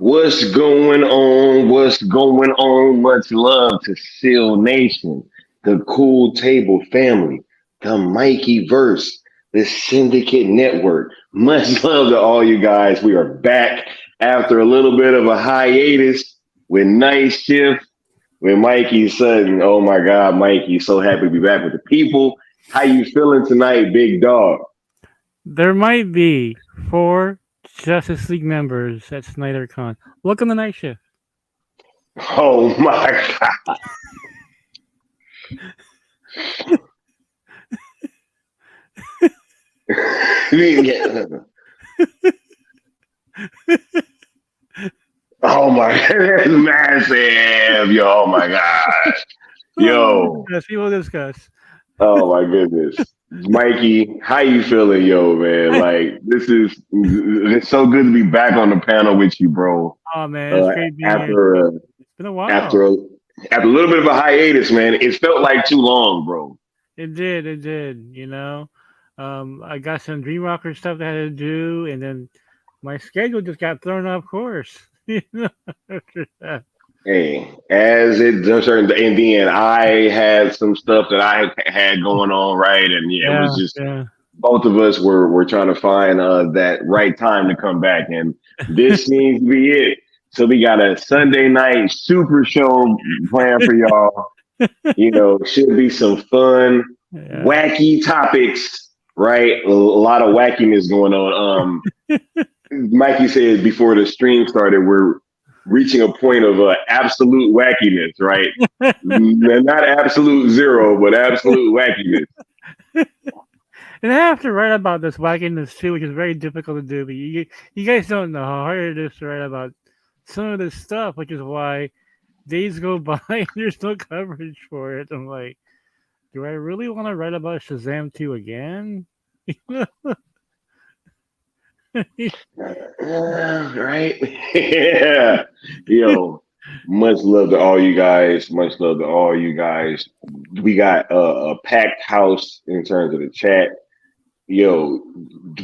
What's going on? What's going on? Much love to Seal Nation, the Cool Table family, the Mikey Verse, the Syndicate Network. Much love to all you guys. We are back after a little bit of a hiatus with Night Shift with Mikey Sutton. Oh my God, Mikey, so happy to be back with the people. How you feeling tonight, big dog? There might be four Justice League members at SnyderCon. Welcome to Night Shift. Oh my God. Oh my, that's massive, yo! Oh my gosh, yo! We will discuss. Oh my goodness, Mikey, how you feeling, yo, man? Like it's so good to be back on the panel with you, bro. Oh man, it's Uh, great being here. after It's been a while. after after a little bit of a hiatus, man, it felt like too long, bro. It did. I got some Dreamwalker stuff that I had to do, and then my schedule just got thrown off course. After that. Hey, as it does certain, and then I had some stuff that I had going on, right, and yeah, it Yeah, was just yeah. both of us were trying to find that right time to come back, and this seems to be it. So we got a Sunday night super show planned for y'all. Should be some fun, Yeah. wacky topics, right? A lot of wackiness going on. Mikey said before the stream started, we're reaching a point of absolute wackiness, right? Not absolute zero, but absolute wackiness. And I have to write about this wackiness too, which is very difficult to do. But you guys don't know how hard it is to write about some of this stuff, which is why days go by and there's no coverage for it. I'm like, do I really want to write about Shazam 2 again? Right? Yeah. Yo, much love to all you guys. Much love to all you guys. We got a packed house in terms of the chat. Yo,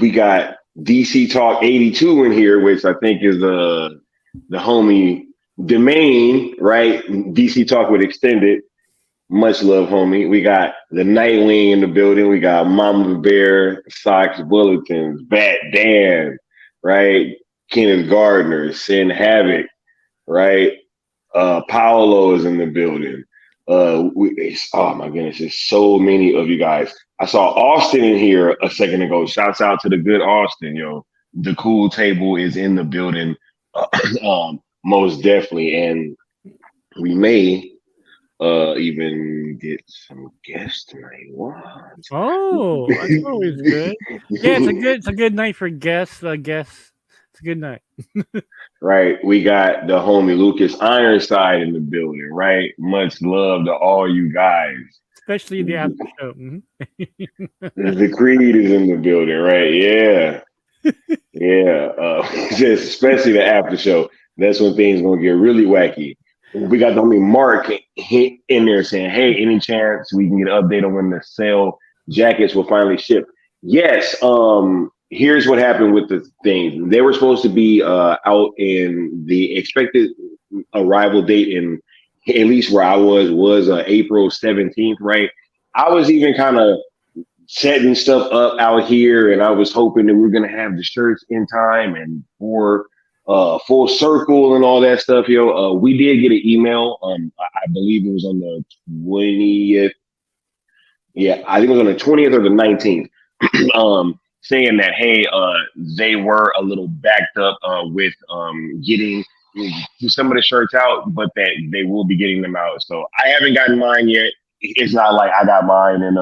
we got DC Talk 82 in here, which I think is the homie domain, right? DC Talk with extended. Much love, homie. We got the Nightwing in the building. We got Mama Bear, Socks Bulletins, Bat Dan, right? Kenneth Gardner, Sin Havoc, right? Paolo is in the building. Oh my goodness, there's so many of you guys. I saw Austin in here a second ago. Shouts out to the good Austin, yo. The cool table is in the building, most definitely, and we may even get some guests tonight. What? Oh, that's always good. Yeah, it's a good night for guests. Guests, it's a good night. Right, we got the homie Lucas Ironside in the building. Right, much love to all you guys. Especially the after show. Mhm. The Creed is in the building, right? Yeah, yeah. Just especially the after show. That's when things gonna get really wacky. We got the homie Mark in there saying, "Hey, any chance we can get an update on when the sale jackets will finally ship?" Yes. Here's what happened with the things. They were supposed to be out in the expected arrival date in at least where I was April 17th, right? I was even kind of setting stuff up out here, and I was hoping that we are gonna have the shirts in time and for full circle and all that stuff. We did get an email. I believe it was on the 20th. Yeah, I think it was on the 20th or the 19th. Saying that hey, they were a little backed up with getting some of the shirts out, but that they will be getting them out. So I haven't gotten mine yet. It's not like I got mine and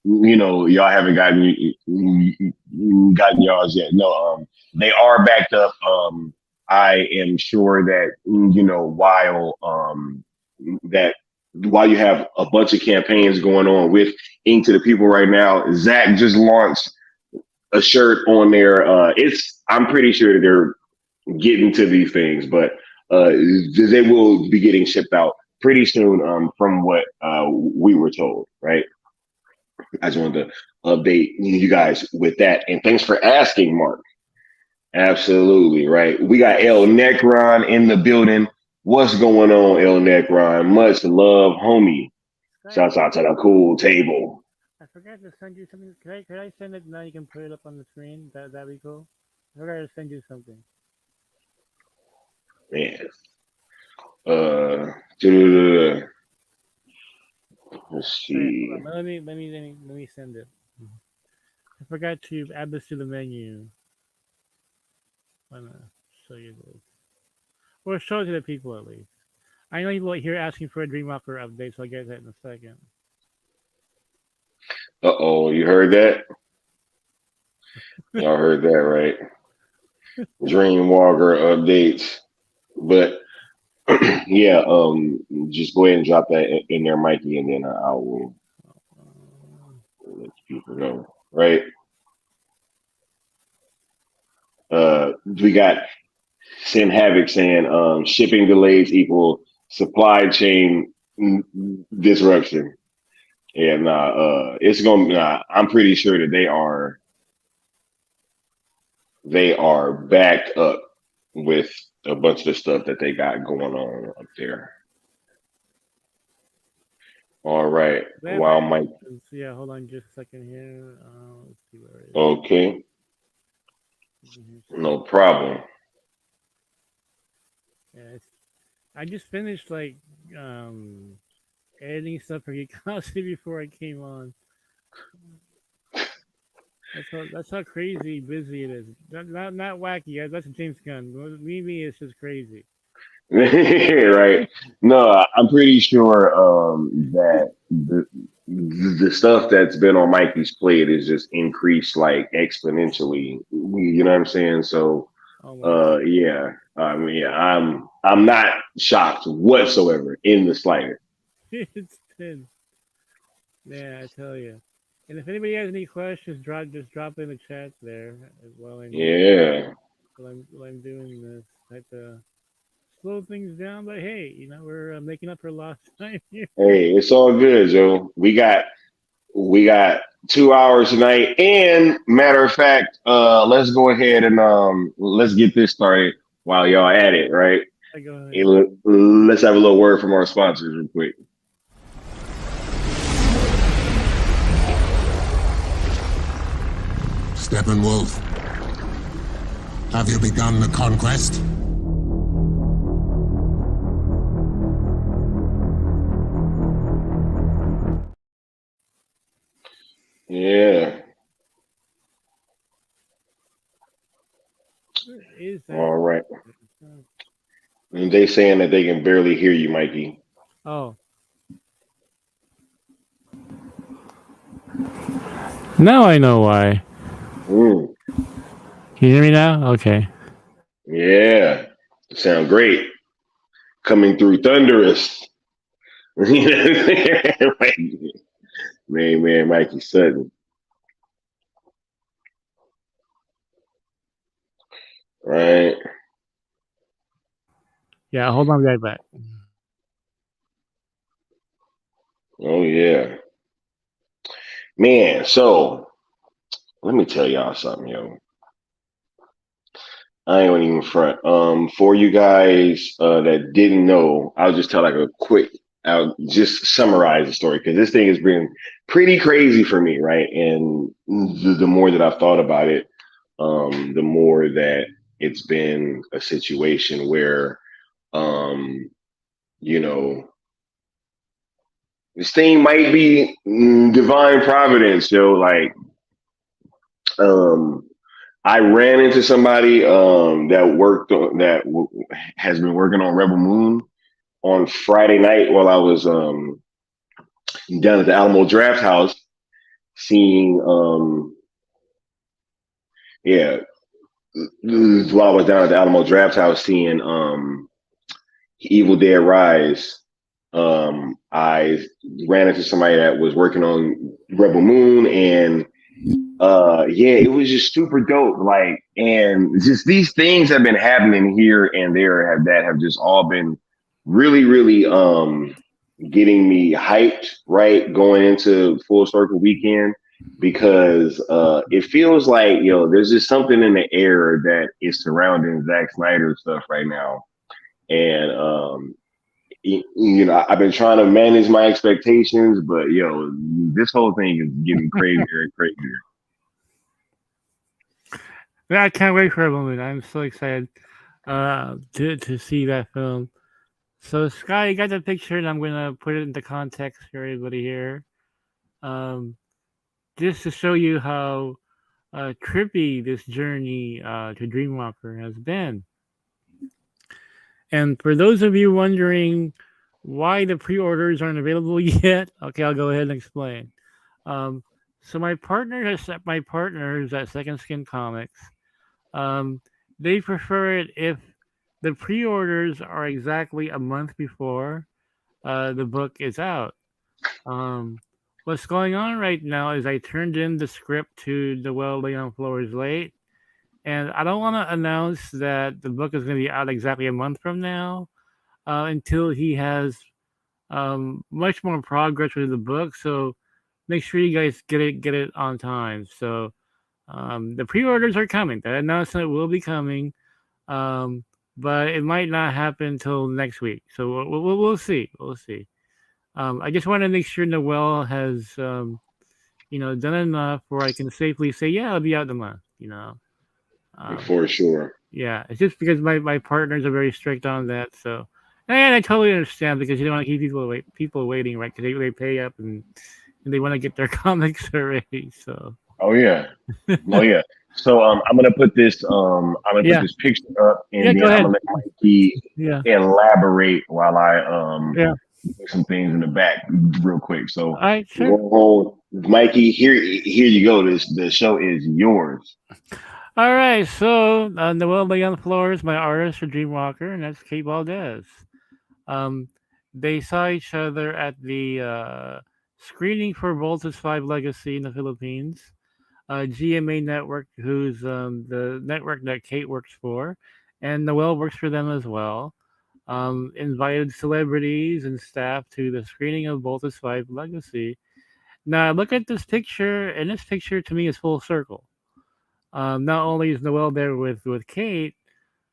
y'all haven't gotten yours yet. No, they are backed up. I am sure that that while you have a bunch of campaigns going on with Ink to the People right now, Zach just launched a shirt on there. I'm pretty sure that they're getting to these things, but they will be getting shipped out pretty soon. From what we were told, right? I just wanted to update you guys with that, and thanks for asking, Mark. Absolutely, right. We got El Necron in the building. What's going on, El Necron? Much love, homie. Skype, Shouts out to the cool table. I forgot to send you something. Could I send it now? You can put it up on the screen. That'd be cool. I forgot to send you something. Man. Uh, let's Alright, hold see. on. Let me send it. I forgot to add this to the menu. I'm gonna show you this. Or show it to the people at least. I know you here asking for a Dreamwalker update, so I'll get that in a second. Uh-oh, you heard that? Y'all heard that, right? Dreamwalker updates. But yeah, just go ahead and drop that in there, Mikey, and then I will let people know. Right? We got Sim Havoc saying shipping delays equal supply chain disruption. Yeah, it's gonna. I'm pretty sure that they are backed up with a bunch of the stuff that they got going on up there. All right. They have Wow, Mike. accents. Yeah, hold on just a second here. Let's see where it is. Okay, Here's no problem. Yeah, I just finished like um editing stuff for Geekosity before I came on. That's how crazy busy it is. Not wacky, guys. That's James Gunn. Me, it's just crazy. Right. No, I'm pretty sure that the stuff that's been on Mikey's plate is just increased like exponentially. You know what I'm saying? So, Oh my god, yeah. I mean, yeah, I'm not shocked whatsoever in the slightest. it's been. Yeah, I tell you. And if anybody has any questions, drop in the chat there as well. Yeah. While I'm doing this, I have to slow things down. But hey, we're making up for lost time here. Hey, it's all good, Joe. We got 2 hours tonight, and matter of fact, let's go ahead and let's get this started while y'all at it, right? I go Hey, ahead. let's have a little word from our sponsors real quick. Steppenwolf, have you begun the conquest? Yeah. Where is that? All right. And they saying that they can barely hear you, Mikey. Oh, now I know why. Mm, Can you hear me now? Okay. yeah. Sound great. Coming through thunderous. Man, Mikey Sutton. Right. Yeah, hold on, right back. Oh yeah. Man, so let me tell y'all something, yo. I ain't gonna even front. For you guys that didn't know, I'll just tell like a quick. I'll just summarize the story because this thing has been pretty crazy for me, right? And the more that I've thought about it, the more that it's been a situation where, um, you know, this thing might be divine providence, yo. Like, um, I ran into somebody that has been working on Rebel Moon on Friday night while I was down at the Alamo Draft House, seeing yeah, while I was down at the Alamo Draft House seeing Evil Dead Rise. I ran into somebody that was working on Rebel Moon, and yeah, it was just super dope. Like, and just these things have been happening here and there that have just all been really, really getting me hyped, right? Going into Full Circle weekend. because it feels like there's just something in the air that is surrounding Zack Snyder stuff right now, and I've been trying to manage my expectations, but this whole thing is getting crazier and crazier. Yeah, I can't wait for a moment. I'm so excited to see that film. So Sky, you got the picture, and I'm gonna put it into context for everybody here, um, just to show you how trippy this journey to Dreamwalker has been. And for those of you wondering why the pre-orders aren't available yet, okay, I'll go ahead and explain. Um, so my partners at Second Skin Comics, um, they prefer it if the pre-orders are exactly a month before the book is out. Um, what's going on right now is I turned in the script to Noel Leon Flores late, and I don't want to announce that the book is going to be out exactly a month from now until he has much more progress with the book. So make sure you guys get it on time. So the pre-orders are coming. That announcement will be coming, um, but it might not happen until next week. So we'll see. We'll see. I just want to make sure Noel has done enough where I can safely say, yeah, I'll be out in a month. Um, For sure. yeah, it's just because my partners are very strict on that. So, and I totally understand because you don't want to keep people waiting, right? Because they pay up and they want to get their comics already. So, Oh yeah. Oh yeah. So I'm gonna put this yeah, picture up, yeah, and go then I'm ahead. gonna let Mikey Yeah, elaborate while I yeah. do some things in the back real quick. All So right, go sure. on, Mikey. Here you go. The show is yours. All right, so Noel Leon Flores, my artist for Dreamwalker, and that's Kate Valdez. Um, they saw each other at the screening for Voltage 5 Legacy in the Philippines. GMA Network, who's the network that Kate works for, and Noel works for them as well. Invited celebrities and staff to the screening of Voltage 5 Legacy. Now, look at this picture, and this picture to me is full circle. Not only is Noel there with Kate,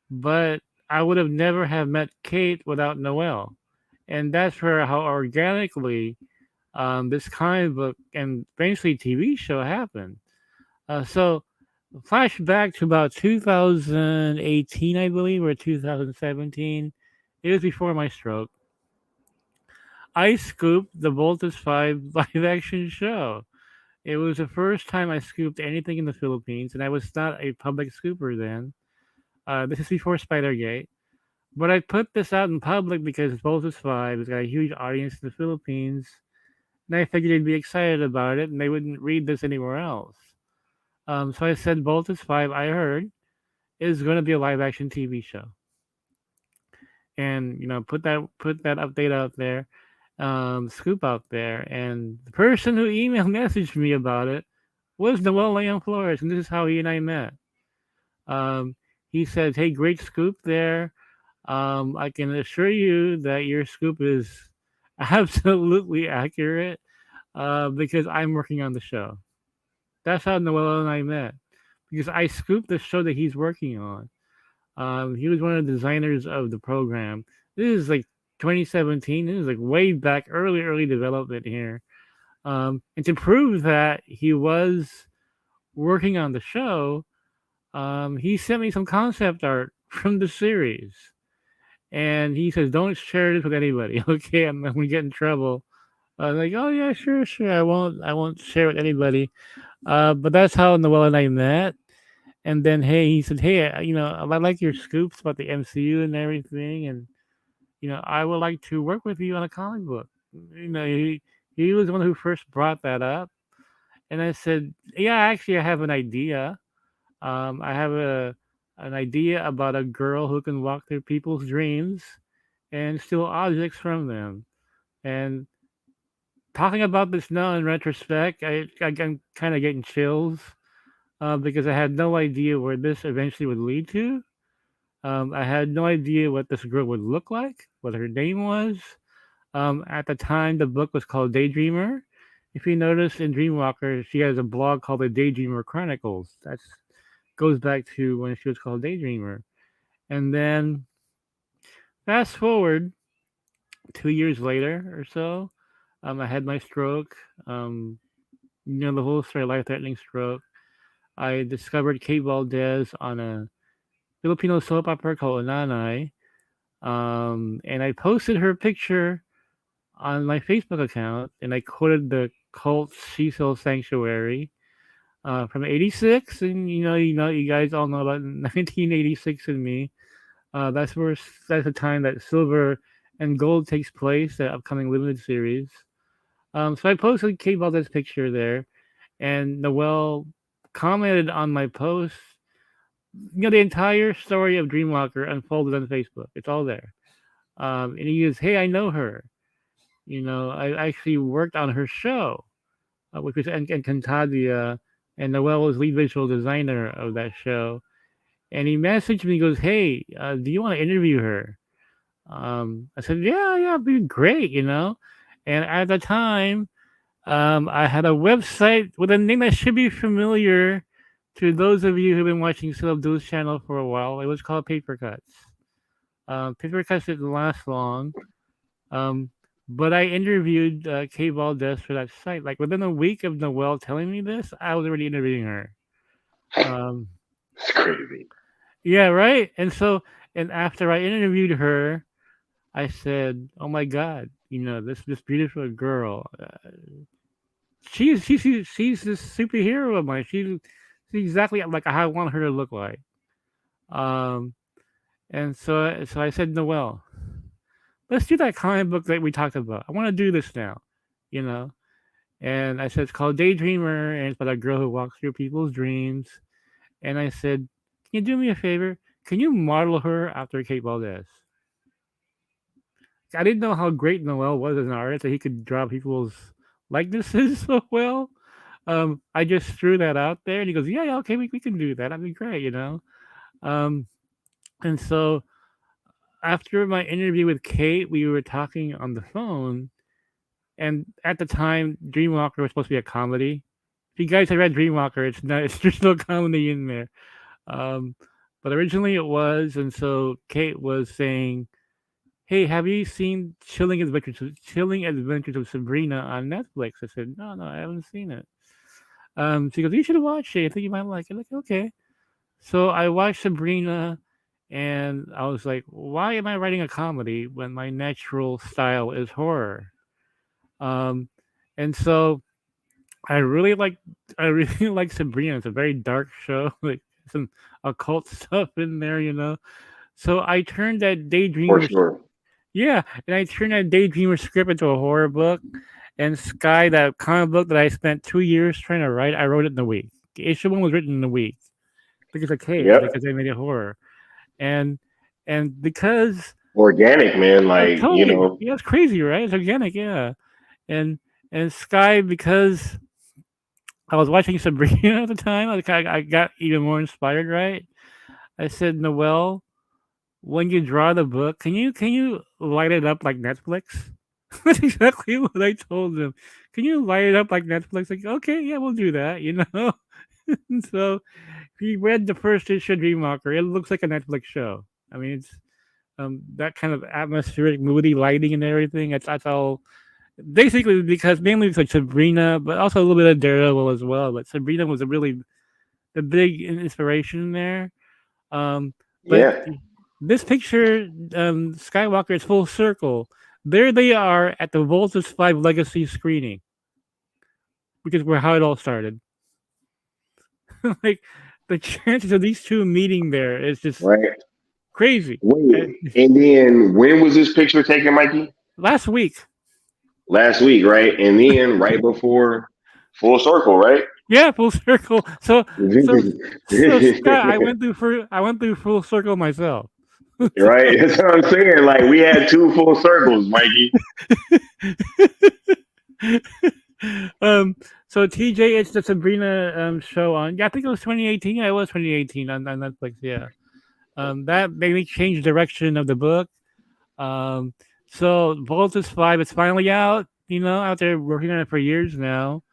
but I would have never have met Kate without Noel, and that's for how organically this comic book and eventually TV show happened. So, flashback to about 2018, I believe, or 2017. It was before my stroke. I scooped the Voltus 5 live action show. It was the first time I scooped anything in the Philippines, and I was not a public scooper then. This is before Spidergate. But I put this out in public because Voltus 5 has got a huge audience in the Philippines, and I figured they'd be excited about it, and they wouldn't read this anywhere else. So I said, Voltus 5, I heard, is going to be a live action TV show. And, put that update out there, scoop out there. And the person who emailed messaged me about it was Noel Leon Flores, and this is how he and I met. Um, he said, "Hey, great scoop there. I can assure you that your scoop is absolutely accurate because I'm working on the show." That's how Noel and I met because I scooped the show that he's working on. He was one of the designers of the program. This is like 2017. This is like way back, early development here. And to prove that he was working on the show, he sent me some concept art from the series. And he says, "Don't share this with anybody, okay? I'm gonna get in trouble." I was like, "Oh yeah, sure, sure. I won't share with anybody." But that's how Noel and I met. And then, hey, he said, "Hey, I like your scoops about the MCU and everything, and I would like to work with you on a comic book." He was the one who first brought that up, and I said, "Yeah, actually, I have an idea. I have an idea about a girl who can walk through people's dreams and steal objects from them." And talking about this now in retrospect, I'm kind of getting chills because I had no idea where this eventually would lead to. I had no idea what this girl would look like, what her name was. At the time, the book was called Daydreamer, if you notice in Dreamwalker, she has a blog called the Daydreamer Chronicles. That goes back to when she was called Daydreamer. And then fast forward 2 years later or so, I had my stroke. The whole story, life-threatening stroke. I discovered Kate Valdez on a Filipino soap opera called Nanay. And I posted her picture on my Facebook account, and I quoted the cult Cecil Sanctuary from '86, and you guys all know about 1986 and me. That's the time that Silver and Gold takes place, the upcoming limited series. So I posted Kate Valdez's picture there, and Noel commented on my post. The entire story of Dreamwalker unfolded on Facebook. It's all there. And he goes, "Hey, I know her. I actually worked on her show, which was Encantadia, and Noel was lead visual designer of that show." And he messaged me, he goes, "Hey, do you want to interview her?" I said, "Yeah, it'd be great, And at the time, I had a website with a name that should be familiar to those of you who've been watching Sil Abdul's channel for a while. It was called Paper Cuts. Paper Cuts didn't last long. But I interviewed Kay Valdez for that site. Like within a week of Noel telling me this, I was already interviewing her. It's crazy. Yeah, right. And after I interviewed her, I said, "Oh my God, this beautiful girl. She's this superhero of mine. She's exactly like how I want her to look like." And so I said, "Noel, let's do that comic book that we talked about. I want to do this now, you know." And I said, "It's called Daydreamer, and it's about a girl who walks through people's dreams." And I said, "Can you do me a favor? Can you model her after Kate Valdez?" I didn't know how great Noel was as an artist, that he could draw people's likenesses so well. I just threw that out there, and he goes, "Yeah, okay, we can do that. That'd be great, And so after my interview with Kate, we were talking on the phone, and at the time, Dreamwalker was supposed to be a comedy. If you guys have read Dreamwalker, it's not. There's no comedy in there. But originally it was, and so Kate was saying, "Hey, have you seen Chilling Adventures of Sabrina on Netflix?" I said, No, I haven't seen it." She goes, "You should watch it. I think you might like it." Like, okay. So I watched Sabrina, and I was like, "Why am I writing a comedy when my natural style is horror?" And so I really like Sabrina. It's a very dark show, like some occult stuff in there. So I turned that For sure. yeah, and I turned that Daydreamer script into a horror book. And Sky, that comic book that I spent 2 years trying to write, I wrote it in a week. Issue 1 was written in a week because of Kate, Yep. because they made it horror, and because Organic, man. Like, totally, yeah, it's crazy, right? It's organic, yeah. And Sky, because I was watching Sabrina at the time, I got even more inspired, right? I said, "Noel, when you draw the book, can you light it up like Netflix?" That's exactly what I told him. "Can you light it up like Netflix?" Like, okay, yeah, we'll do that, And so he read the first issue of Dreamwalker. It looks like a Netflix show. I mean, it's that kind of atmospheric, moody lighting and everything. That's all. Basically, mainly because Sabrina, but also a little bit of Daredevil as well. But Sabrina was the big inspiration there. But yeah. this picture, Skywalker is full circle. There they are at the Voltus 5 Legacy screening, which is how it all started. Like, the chances of these two meeting there is just crazy. Wait, and then when was this picture taken, Mikey? Last week. Last week, right? And then right before Full Circle, right? Yeah, Full Circle. So Scott, I went through Full Circle myself. Right? That's what I'm saying. Like, we had 2 full circles, Mikey. So TJ, it's the Sabrina show on. Yeah, I think it was 2018. Yeah, it was 2018 on Netflix. Yeah. That made me change direction of the book. So Voltus 5, it's finally out. out there working on it for years now.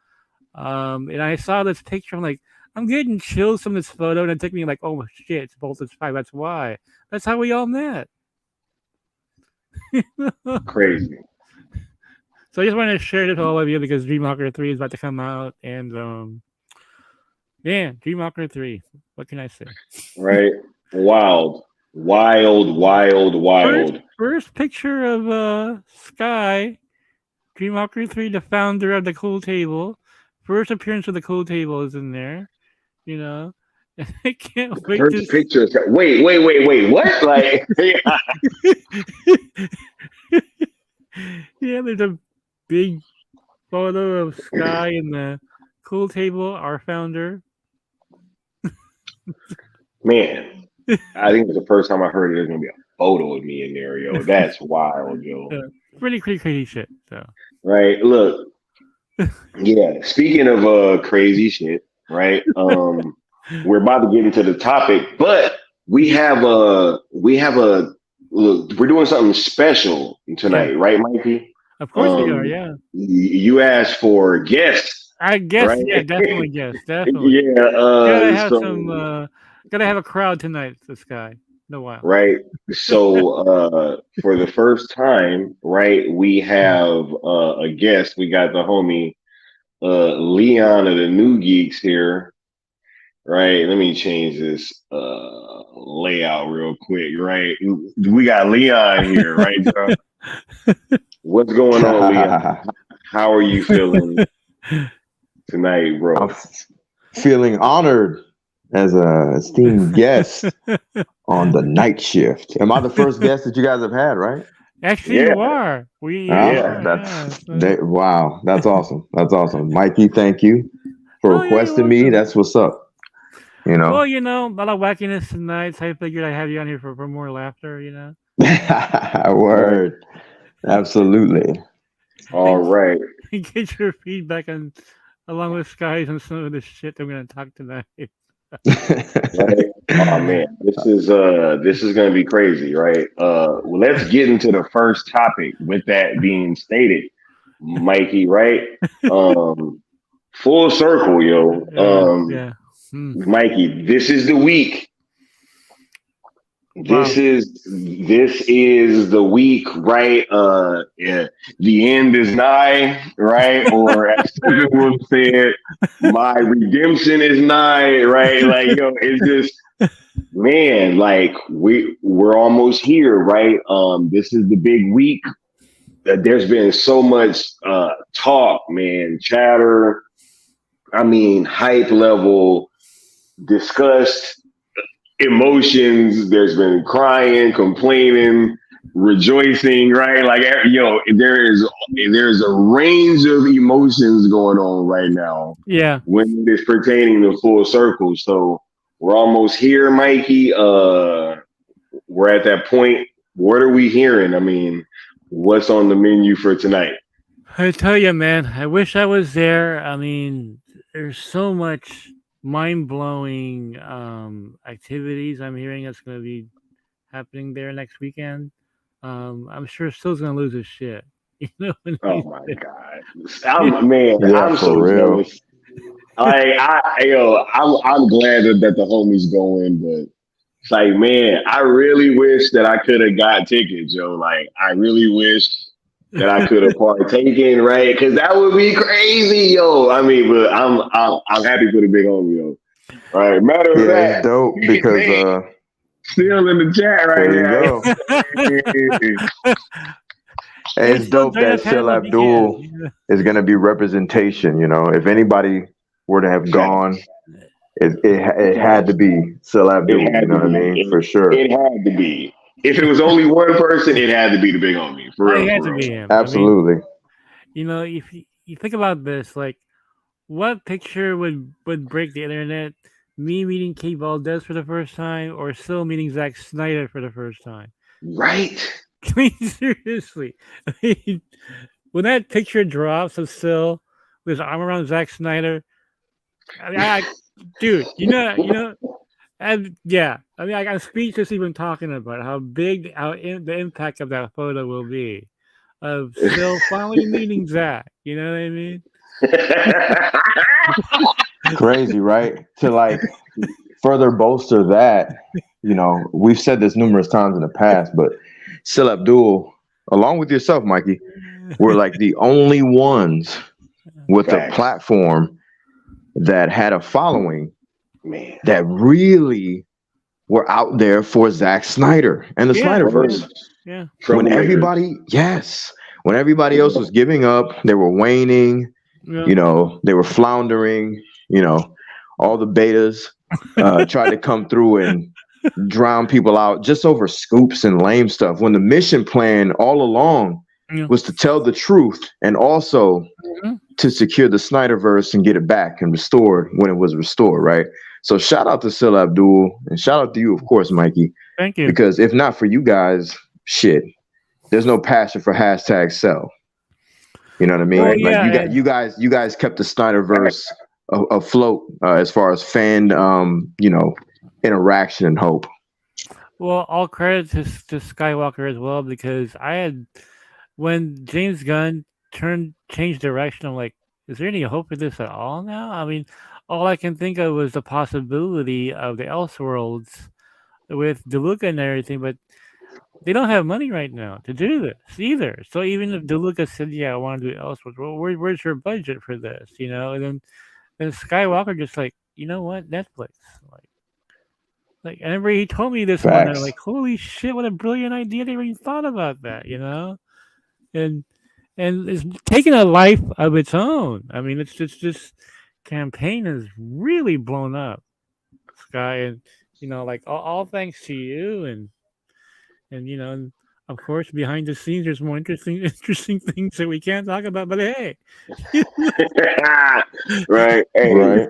And I saw this picture. I'm like, I'm getting chills from this photo, and it took me like, oh shit, it's Voltage 5. That's why. That's how we all met. Crazy. So I just wanted to share this with all of you because Dreamwalker 3 is about to come out, and yeah, Dreamwalker 3. What can I say? Right. Wild. First picture of Sky, Dreamwalker 3, the founder of the Cool Table. First appearance of the Cool Table is in there. And I can't wait First picture. Wait. What? Like, yeah, there's a big photo of Sky and the Cool Table, our founder. man, I think it's the first time I heard there's gonna be a photo of me in there, yo. That's wild, yo. Pretty crazy shit. So Right. Look. Yeah. Speaking of crazy shit, right? We're about to get into the topic, but we have a look, we're doing something special tonight, right, Mikey? Of course we are, yeah. You asked for guests. I guess, right? yeah, definitely guess, definitely. Yeah. Gotta have a crowd tonight. This guy, no while. Right. So for the first time, right, we have a guest. We got the homie Leon of the New Geeks here. Right. Let me change this layout real quick. Right. We got Leon here, right, John? What's going on, Leon? How are you feeling tonight, bro? I'm feeling honored as a esteemed guest on the night shift. Am I the first guest that you guys have had, right? Actually, you are. Wow, that's awesome. That's awesome. Mikey, thank you for requesting me. That's what's up. Well, a lot of wackiness tonight, so I figured I'd have you on here for more laughter, Word. Absolutely. All right. Get your feedback on, along with Skies, and some of the shit that we're going to talk tonight. Right? Oh man, this is gonna be crazy, right? Well, let's get into the first topic. With that being stated, Mikey, right? Full circle, yo. Yeah. Mikey, this is the week. This is the week, right? Yeah, the end is nigh, right? Or as Stephen Wolf said, my redemption is nigh, right? Like, it's just, man, like we're almost here, right? This is the big week. There's been so much talk, man, chatter. I mean, hype level, discussed. Emotions, there's been crying, complaining, rejoicing, right? Like, there's a range of emotions going on right now. Yeah. When it is pertaining to Full Circle. So we're almost here, Mikey. We're at that point. What are we hearing? I mean, what's on the menu for tonight? I tell you, man, I wish I was there. I mean, there's so much mind-blowing activities I'm hearing that's going to be happening there next weekend. I'm sure Phil's going to lose his shit. Oh my god, I'm so real. Jealous. I'm glad that the homies going, but it's like, man, I really wish that I could have got tickets, yo. Like, I really wish that I could have partaken, right? Because that would be crazy, yo. I mean, but I'm happy for the big homie, yo. All right, matter of fact, it's dope because still in the chat right now. Hey, it's dope that Sil Abdul is going to be representation. If anybody were to have gone, it had to be Sil Abdul. You know what I mean? For sure, it had to be. If it was only one person, it had to be the big homie. For real, it had to be him. Absolutely. I mean, if you think about this, like, what picture would break the internet? Me meeting Kate Valdez for the first time, or Sil meeting Zack Snyder for the first time? Right. I mean, seriously. I mean, when that picture drops of Sil with his arm around Zack Snyder, dude, yeah. I mean, I'm speechless even talking about how big the impact of that photo will be. of Phil finally meeting Zach. You know what I mean? Crazy, right? To like further bolster that, we've said this numerous times in the past, but Sil Abdul, along with yourself, Mikey, were like the only ones with a platform that had a following that really were out there for Zack Snyder and the Snyderverse. Yeah. When everybody else was giving up, they were waning, they were floundering, all the betas tried to come through and drown people out just over scoops and lame stuff. When the mission plan all along was to tell the truth and also to secure the Snyderverse and get it back and restored when it was restored, right? So shout out to Sil Abdul and shout out to you, of course, Mikey. Thank you. Because if not for you guys, there's no passion for #sell. You know what I mean? Well, like you guys kept the Snyderverse afloat as far as fan, interaction and hope. Well, all credit to Skywalker as well, because when James Gunn changed direction, I'm like, is there any hope for this at all now? I mean, all I can think of was the possibility of the Elseworlds with DeLuca and everything, but they don't have money right now to do this either. So even if DeLuca said, "Yeah, I want to do Elseworlds," well, where's your budget for this? And then Skywalker just like, you know what, Netflix, like, I remember he told me this one, and I'm like, holy shit, what a brilliant idea! They even thought about that, and it's taken a life of its own. I mean, it's just this campaign has really blown up, Sky, and like all thanks to you, and and of course behind the scenes there's more interesting things that we can't talk about. But hey, right, right.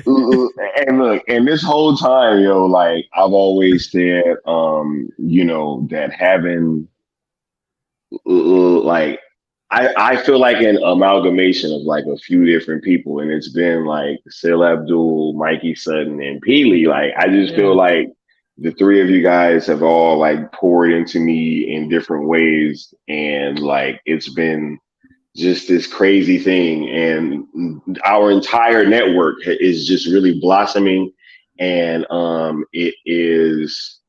And look, and this whole time, like I've always said, that having like I feel like an amalgamation of like a few different people, and it's been like Sil Abdul, Mikey Sutton, and Peely. Like I just feel like the three of you guys have all like poured into me in different ways, and like it's been just this crazy thing, and our entire network is just really blossoming, and it is.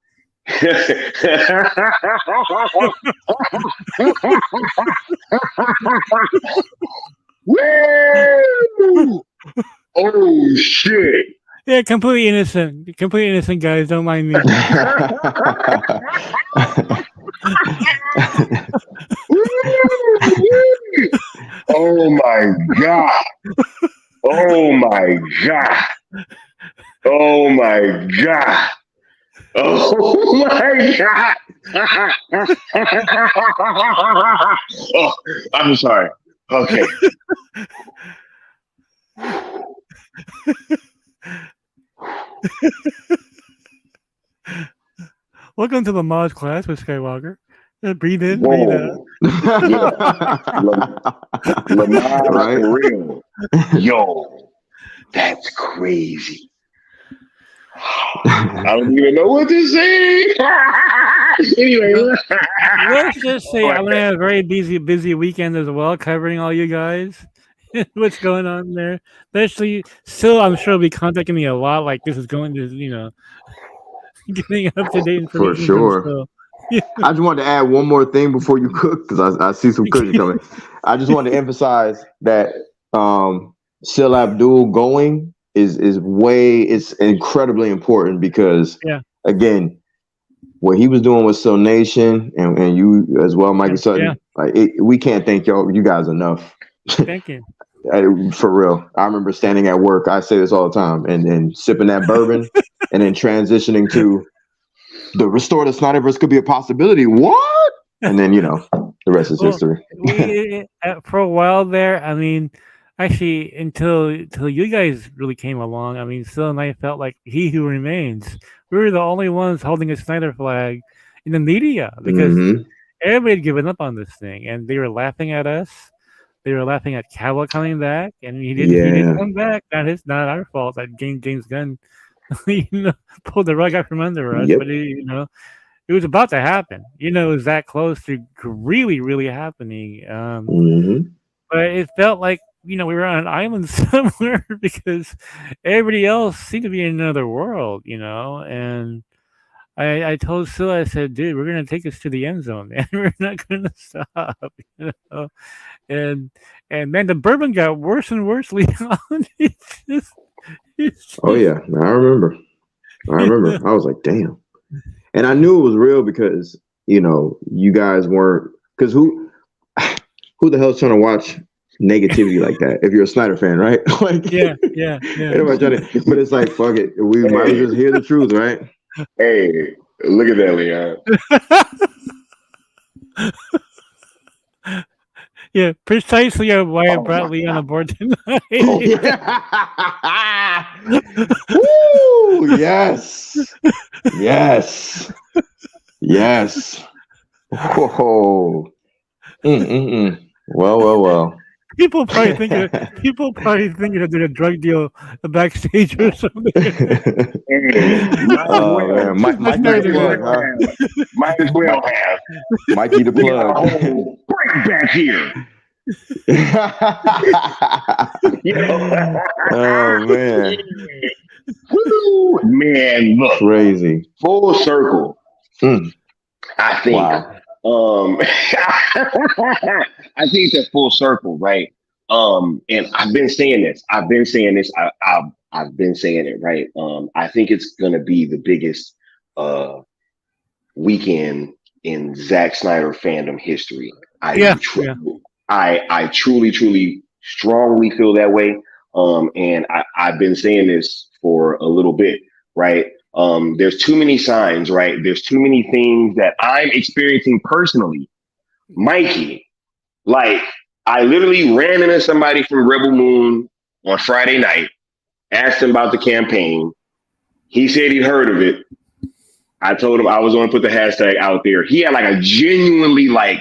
Woo! Oh shit! Yeah, completely innocent, guys. Don't mind me. Oh my god! Oh my god! Oh my god! Oh my god! Oh, I'm sorry. Okay. Welcome to the Moz class with Skywalker. Breathe in, breathe out. Lamar, right? For real. Yo, that's crazy. I don't even know what to say. Anyway, let's just say I'm gonna have a very busy weekend as well, covering all you guys. What's going on there? Especially, still, I'm sure will be contacting me a lot. Like this is going to, getting up to date information. For sure. I just wanted to add one more thing before you cook, because I see some cooking coming. I just wanted to emphasize that Sil Abdul going is incredibly important, because again, what he was doing with Sil Nation and you as well, Mikey Sutton, we can't thank you guys enough. Thank you. For real. I remember standing at work, I say this all the time, and sipping that bourbon and then transitioning to the restored Snyderverse could be a possibility. What? And then, the rest is history. For a while there, I mean, actually, until you guys really came along, I mean, Sil and I felt like He Who Remains. We were the only ones holding a Snyder flag in the media, because everybody had given up on this thing, and they were laughing at us. They were laughing at Cavill coming back, and he didn't come back. Not our fault that James Gunn pulled the rug out from under us. But it was about to happen. It was that close to really, really happening. But it felt like we were on an island somewhere because everybody else seemed to be in another world. And I told Scylla, I said, dude, we're gonna take this to the end zone, man. We're not gonna stop. And man, the bourbon got worse and worse, Leon. It's just, Oh yeah, I remember. I was like, damn. And I knew it was real because, you guys weren't, because who the hell's trying to watch negativity like that? If you're a Snyder fan, right? Like, yeah. But it's like, fuck it. We might as well just hear the truth, right? Hey, look at that, Leon. Yeah, precisely why I brought Leon aboard tonight. Woo! Yes. Whoa. Well. People probably thinking of doing a drug deal backstage or something. Oh man, Mikey the plug, huh? Might as well have. Mikey the plug. Break back here. Oh man. Woo! Man, look. Crazy. Full circle. I think. Wow. I think it's a full circle, right? And I've been saying this. I've been saying it, right? I think it's gonna be the biggest weekend in Zack Snyder fandom history. I truly, strongly feel that way. And I've been saying this for a little bit, right? There's too many signs, right? There's too many things that I'm experiencing personally. Mikey, like, I literally ran into somebody from Rebel Moon on Friday night, asked him about the campaign. He said he'd heard of it. I told him I was going to put the hashtag out there. He had like a genuinely, like,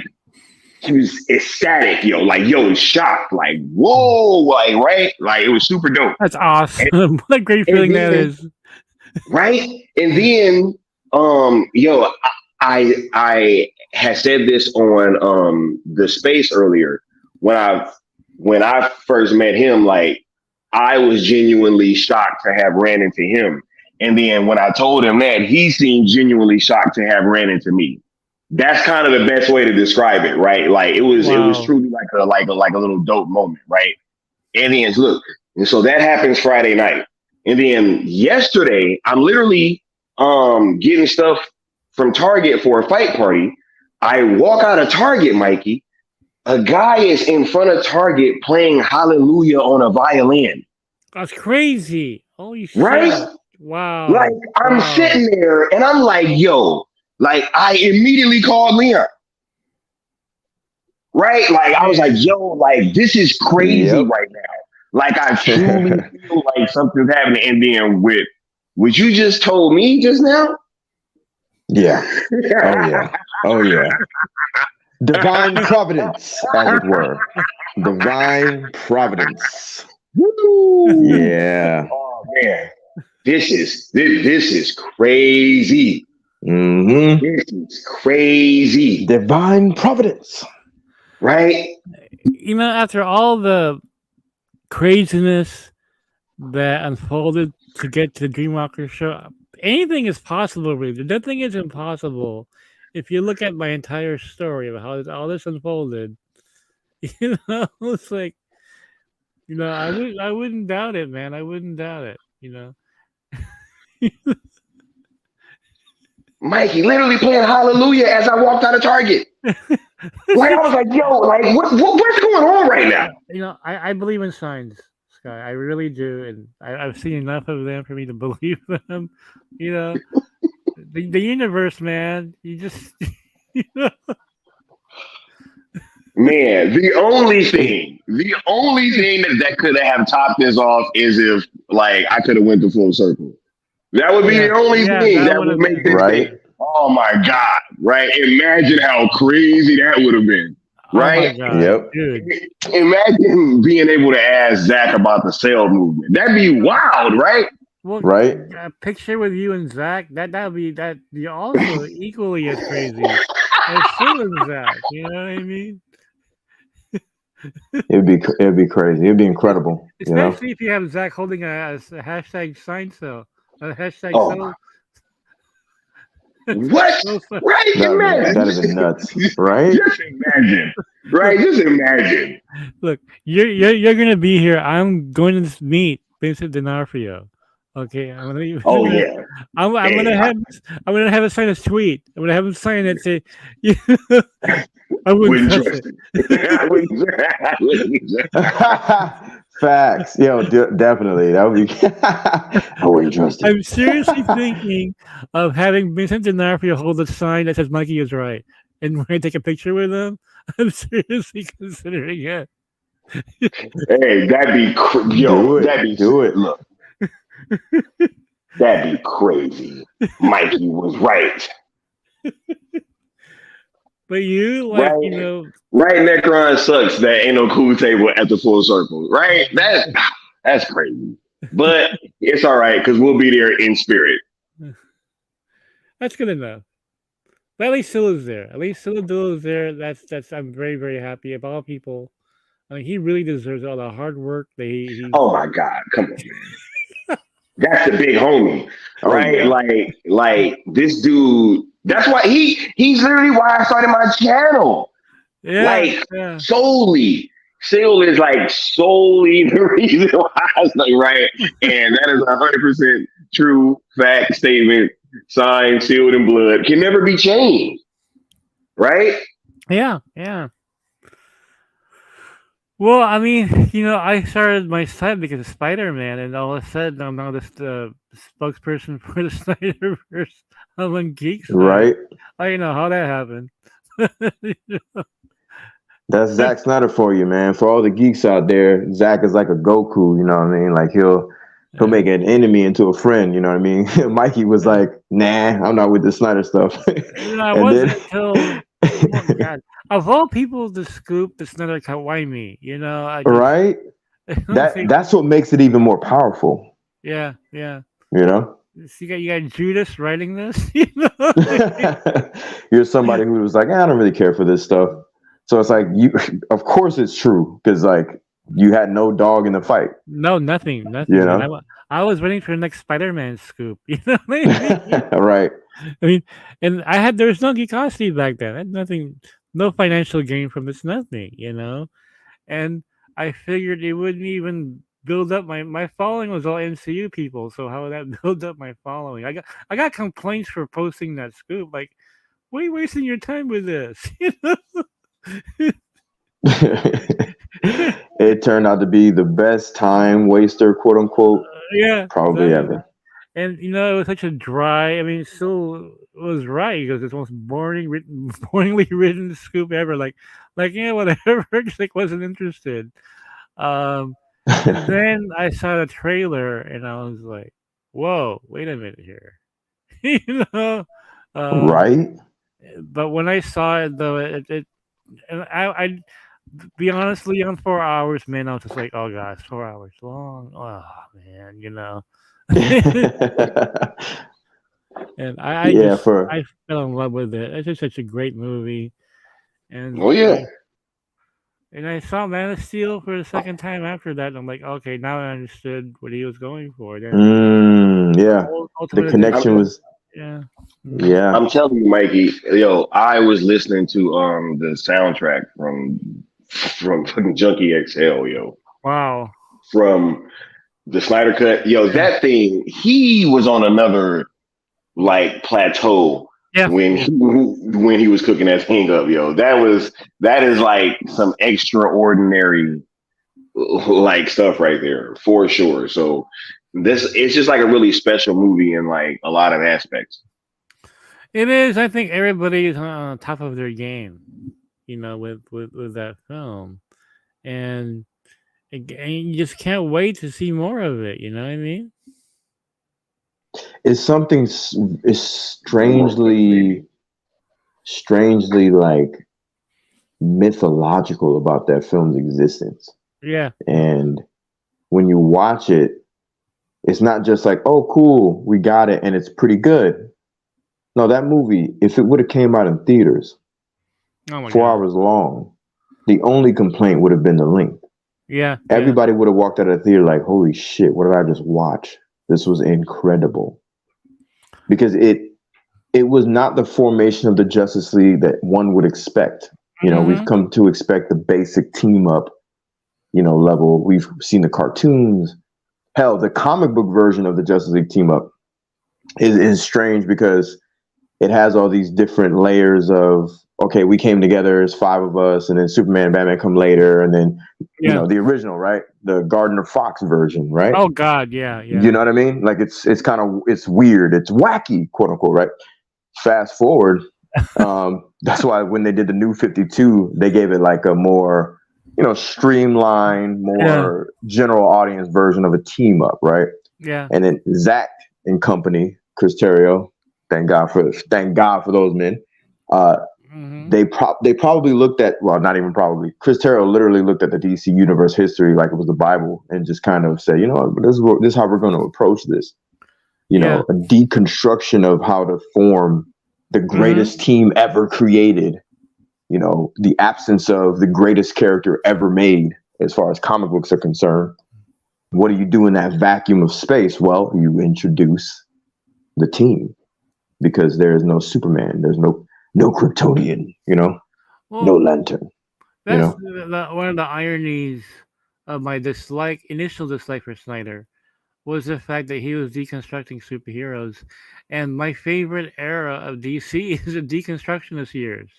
he was ecstatic, shocked, like, whoa, like, right? Like, it was super dope. That's awesome. What a great feeling that is. Right? And then, I had said this on the space earlier. When I first met him, like, I was genuinely shocked to have ran into him. And then when I told him that, he seemed genuinely shocked to have ran into me. That's kind of the best way to describe it, right? Like, it was truly like a little dope moment, right? And then look, and so that happens Friday night. And then yesterday, I'm literally getting stuff from Target for a fight party. I walk out of Target, Mikey. A guy is in front of Target playing Hallelujah on a violin. That's crazy. Holy shit. Right? Wow. Like, I'm sitting there and I'm like, yo, like, I immediately called Leon. Right? Like, I was like, yo, like, this is crazy right now. Like, I truly feel like something's happening. And then with what you just told me just now. Yeah. Oh yeah. Divine providence, as it were. Divine providence. Woo! Yeah. Oh man, this is crazy. Mm-hmm. This is crazy. Divine providence, right? After all the craziness that unfolded to get to the Dreamwalker show, anything is possible. Really, nothing is impossible. If you look at my entire story of how all this unfolded, it's like, I wouldn't doubt it, man. I wouldn't doubt it, Mikey literally playing Hallelujah as I walked out of Target. Like, I was like, yo, like, what's going on right now? I believe in signs, Sky. I really do, and I've seen enough of them for me to believe them. The universe, man. You just, Man, the only thing that could have topped this off is if, like, I could have went to full circle. That would be the only thing that would make this right. thing. Oh my God! Right? Imagine how crazy that would have been. Right? Oh my God, yep. Dude. Imagine being able to ask Zach about the cell movement. That'd be wild, right? Well, right? a picture with you and Zach, that be also equally as crazy as Phil and Zach. You know what I mean? It'd be crazy. It'd be incredible. You know. Especially if you have Zach holding a hashtag sign cell, a hashtag Oh so. what? So Right? That'd have been nuts, right? Just imagine. Right? Just imagine. look, you're gonna be here. I'm going to meet Vincent D'Onofrio. Okay, Oh yeah. I'm Hey, gonna have him sign a tweet. I'm gonna have him sign it. Say, I wouldn't wouldn't trust trust it. it. I wouldn't. Facts. Yo, definitely. That would be. I wouldn't trust it. I'm seriously thinking of having Vincent D'Onofrio hold a sign that says "Mikey is right," and we're gonna take a picture with him. I'm seriously considering it. Hey, that'd be Do it. that'd be Do it. Look, that'd be crazy. Mikey was right. But you, Right. Right, Necron sucks that ain't no cool table at the full circle. Right? That's crazy. But it's all right because we'll be there in spirit. that's good enough. But at least Silla's there. At least Silla is there. That's. I'm very very happy. Of all people, I mean, he really deserves all the hard work that he Oh my God. Come on, man. That's the big homie. Right? Oh, yeah. Like this dude. That's why he's literally why I started my channel. yeah. Solely. Seal is like solely the reason why I was like, right. And that is 100% true fact statement, signed, sealed in blood, can never be changed. Right? Yeah. Well, I mean, I started my site because of Spider-Man, and all of a sudden I'm now this spokesperson for the Snyderverse among geeks. Right. I don't know how that happened. That's Zack Snyder for you, man. For all the geeks out there, Zack is like a Goku. You know what I mean? Like he'll make an enemy into a friend. You know what I mean? Mikey was like, "Nah, I'm not with the Snyder stuff." I wasn't until oh God. Of all people to scoop the Snyder cut, why me? Right? That's what makes it even more powerful. Yeah. You know? So you got Judas writing this? You're somebody who was like, I don't really care for this stuff. So it's like of course it's true, because like you had no dog in the fight. No, nothing. You know? I was waiting for the next Spider-Man scoop. You know what I mean? Right. I mean, and there was no geekosity back then. I had nothing, no financial gain from this, nothing, And I figured it wouldn't even build up my following was all MCU people. So how would that build up my following? I got complaints for posting that scoop. Like, why are you wasting your time with this? It turned out to be the best time waster, quote unquote. Yeah, probably ever. And it was such a dry. I mean, it still was right because it's the most boringly written scoop ever. Like yeah, whatever. Just like wasn't interested. And then I saw the trailer and I was like, "Whoa, wait a minute here," Right. But when I saw it, though, and I be honestly on 4 hours, man, I was just like, "Oh gosh, 4 hours long. Oh man, And I fell in love with it. It's just such a great movie. And and I saw Man of Steel for the second time after that. And I'm like, okay, now I understood what he was going for. The connection was. Yeah. I'm telling you, Mikey. I was listening to the soundtrack from fucking Junkie XL. Wow. From the Snyder Cut. That thing. He was on another like plateau. Yeah. When he was cooking that thing up, that is like some extraordinary like stuff right there for sure. So it's just like a really special movie in like a lot of aspects. It is. I think everybody is on top of their game, with that film, and you just can't wait to see more of it. You know what I mean? It's something. It's strangely like mythological about that film's existence. Yeah. And when you watch it, It's not just like, oh, cool, we got it, and it's pretty good. No, that movie, if it would have came out in theaters, 4 hours long, the only complaint would have been the length. Yeah. Everybody would have walked out of the theater like, holy shit, what did I just watch? This was incredible. Because it was not the formation of the Justice League that one would expect. You know, we've come to expect the basic team up, you know, level. We've seen the cartoons. Hell, the comic book version of the Justice League team up is strange because it has all these different layers of, okay, we came together as 5 of us, and then Superman and Batman come later, and then, you know, the original, right? The Gardner Fox version, right? Oh, God, yeah. You know what I mean? Like, it's kind of, it's weird. It's wacky, quote unquote, right? Fast forward. That's why when they did the New 52, they gave it like a more, you know, streamlined, more general audience version of a team up, right? Yeah. And then Zach and company, Chris Terrio, thank God for those men. They probably looked at, well, not even probably, Chris Terrio literally looked at the DC universe history like it was the Bible and just kind of said, you know, this is how we're going to approach this. You know, a deconstruction of how to form the greatest team ever created. You know, the absence of the greatest character ever made as far as comic books are concerned. What do you do in that vacuum of space? Well, you introduce the team because there is no Superman. There's no Kryptonian, you know, no Lantern. That's one of the ironies of my initial dislike for Snyder was the fact that he was deconstructing superheroes. And my favorite era of DC is the deconstructionist years.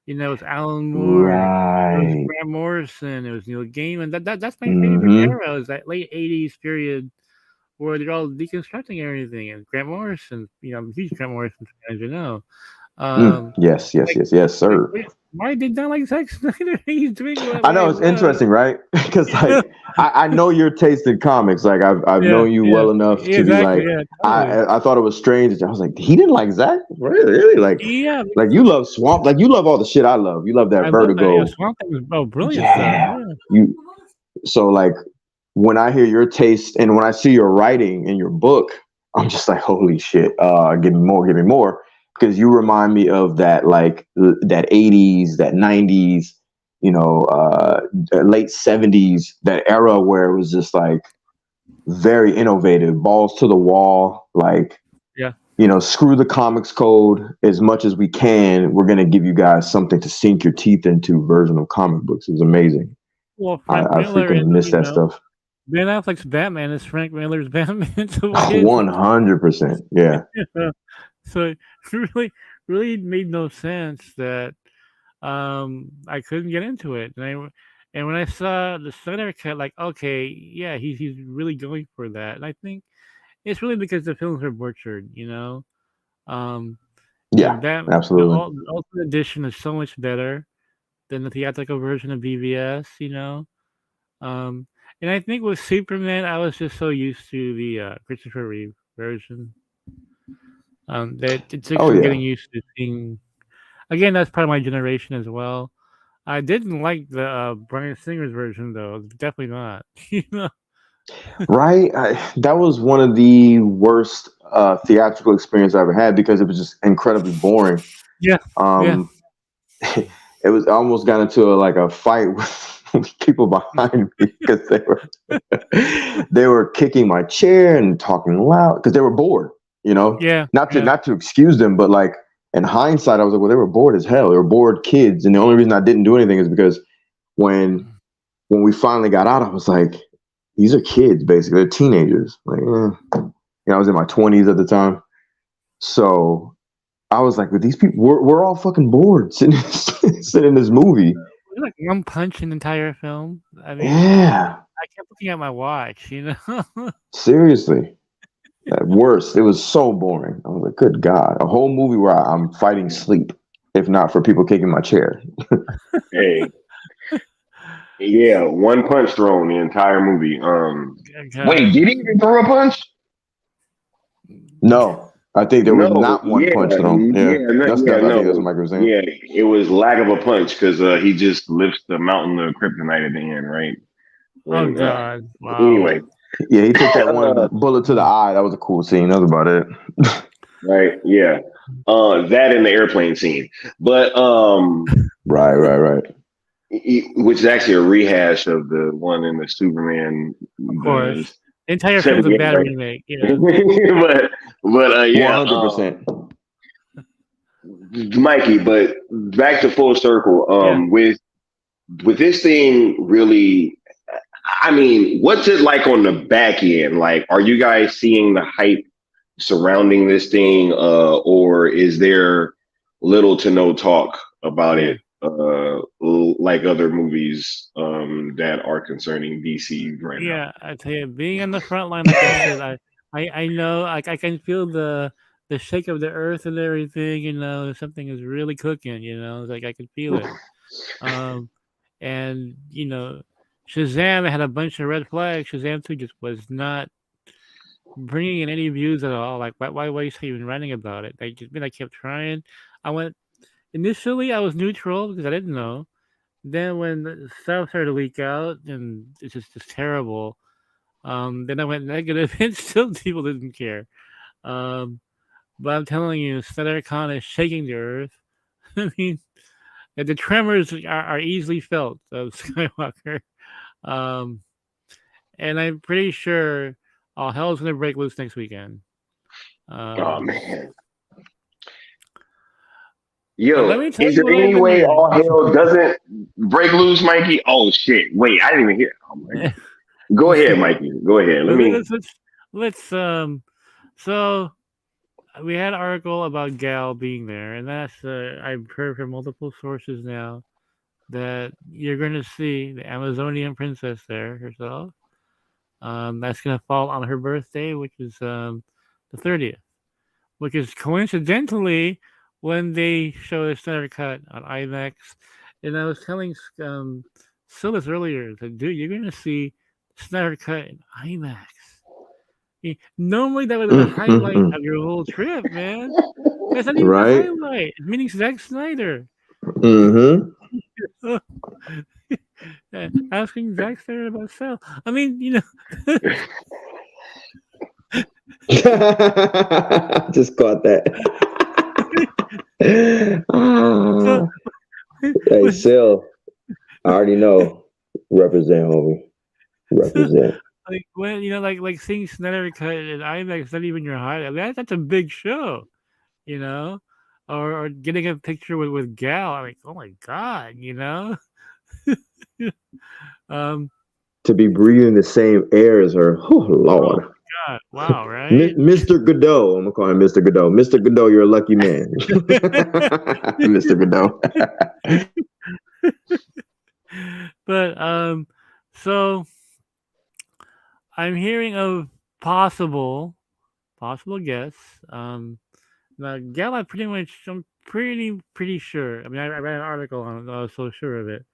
You know, it's Alan Moore, it was Grant Morrison, it was Neil Gaiman. That's my favorite era, is that late 80s period where they're all deconstructing everything. And Grant Morrison, you know, I'm a huge Grant Morrison fan, as you know. Yes, sir. Why did not like Zack Snyder? He's doing what I know, it's interesting, right? Because like I know your taste in comics. Like I've known you well enough to be like, totally. I thought it was strange. I was like, he didn't like Zack? Really? Like, like you love Swamp, like you love all the shit I love. You love that Vertigo. Love that. Swamp Thing was brilliant stuff. So like when I hear your taste and when I see your writing in your book, I'm just like, holy shit, give me more. Because you remind me of that, like that 80s, that 90s, you know, late 70s, that era where it was just like very innovative, balls to the wall, like, you know, screw the comics code as much as we can. We're going to give you guys something to sink your teeth into version of comic books. It was amazing. Well, I freaking miss that stuff. Ben Affleck's Batman is Frank Miller's Batman. 100%. Yeah. So it really made no sense that I couldn't get into it. And when I saw the Snyder cut, like, okay, yeah, he's really going for that. And I think it's really because the films are butchered, you know. Absolutely. The Ultimate Edition is so much better than the theatrical version of BVS, you know. And I think with Superman, I was just so used to the Christopher Reeve version. That it took some getting used to seeing. Again, that's part of my generation as well. I didn't like the Bryan Singer's version, though. Definitely not. You know? Right? That was one of the worst theatrical experiences I ever had because it was just incredibly boring. Yeah. It was almost got into a fight with people behind me because they were kicking my chair and talking loud because they were bored. You know, not to excuse them, but like in hindsight, I was like, well, they were bored as hell. They were bored kids, and the only reason I didn't do anything is because when we finally got out, I was like, these are kids, basically, they're teenagers. Like, you know, I was in my 20s at the time, so I was like, with these people, we're all fucking bored sitting in this movie. Like one punch in the entire film. I mean, I kept looking at my watch. You know, seriously. At worst, it was so boring. I was like, good God, a whole movie where I'm fighting sleep, if not for people kicking my chair. Hey. Yeah, one punch thrown the entire movie. Wait, did he even throw a punch? No, I think there was not one punch thrown. That's what Mike was saying. Yeah, it was lack of a punch because he just lifts the mountain of kryptonite at the end, right? Oh God! Wow. Anyway. Yeah, he took that one bullet to the eye. That was a cool scene. That was about it. Right. Yeah. That in the airplane scene, but Right. which is actually a rehash of the one in the Superman. Of course, the entire film's a bad remake. Yeah. Yeah, 100%. Mikey. But back to full circle. With this thing, really, I mean, what's it like on the back end? Like, are you guys seeing the hype surrounding this thing, or is there little to no talk about it, like other movies that are concerning DC right now? Yeah, I tell you, being on the front line, like I said, I know, like I can feel the shake of the earth and everything. You know, something is really cooking. You know, like I can feel it. And you know, Shazam had a bunch of red flags. Shazam 2 just was not bringing in any views at all. Like, why waste even writing about it? I kept trying. Initially, I was neutral because I didn't know. Then when the stuff started to leak out and it's just terrible, then I went negative and still people didn't care. But I'm telling you, Snyder Khan is shaking the earth. I mean, the tremors are easily felt of Skywalker. And I'm pretty sure all hell's going to break loose next weekend. Oh, man. Yo, let me tell is you there what any I've way been all hell doesn't break loose, Mikey? Oh, shit. Wait, I didn't even hear. Oh, my. Go ahead, Mikey. Go ahead. Let's so we had an article about Gal being there, and that's I've heard from multiple sources now that you're going to see the Amazonian princess there herself. That's going to fall on her birthday, which is the 30th, which is coincidentally when they show a Snyder Cut on IMAX. And I was telling Silas earlier that, dude, you're going to see Snyder Cut in IMAX. Normally that would be the highlight of your whole trip, man. That's not even the highlight. It's meaning Zack Snyder. Asking Zack Snyder about Cell. I mean, you know. Just caught that. Hey, Sil, I already know. Represent, homie. Represent. Like when you know, like seeing Snyder Cut in IMAX, not even your highlight. I mean, that's a big show, you know. Or getting a picture with Gal. I'm like, oh my god, you know. To be breathing the same air as her. Oh Lord. Oh God! Wow, right? Mr. Godot. I'm gonna call him Mr. Godot. Mr. Godot, you're a lucky man. Mr. Godot. But so I'm hearing of possible guests. Now Gal, I'm pretty sure. I mean, I read an article on it, I was so sure of it.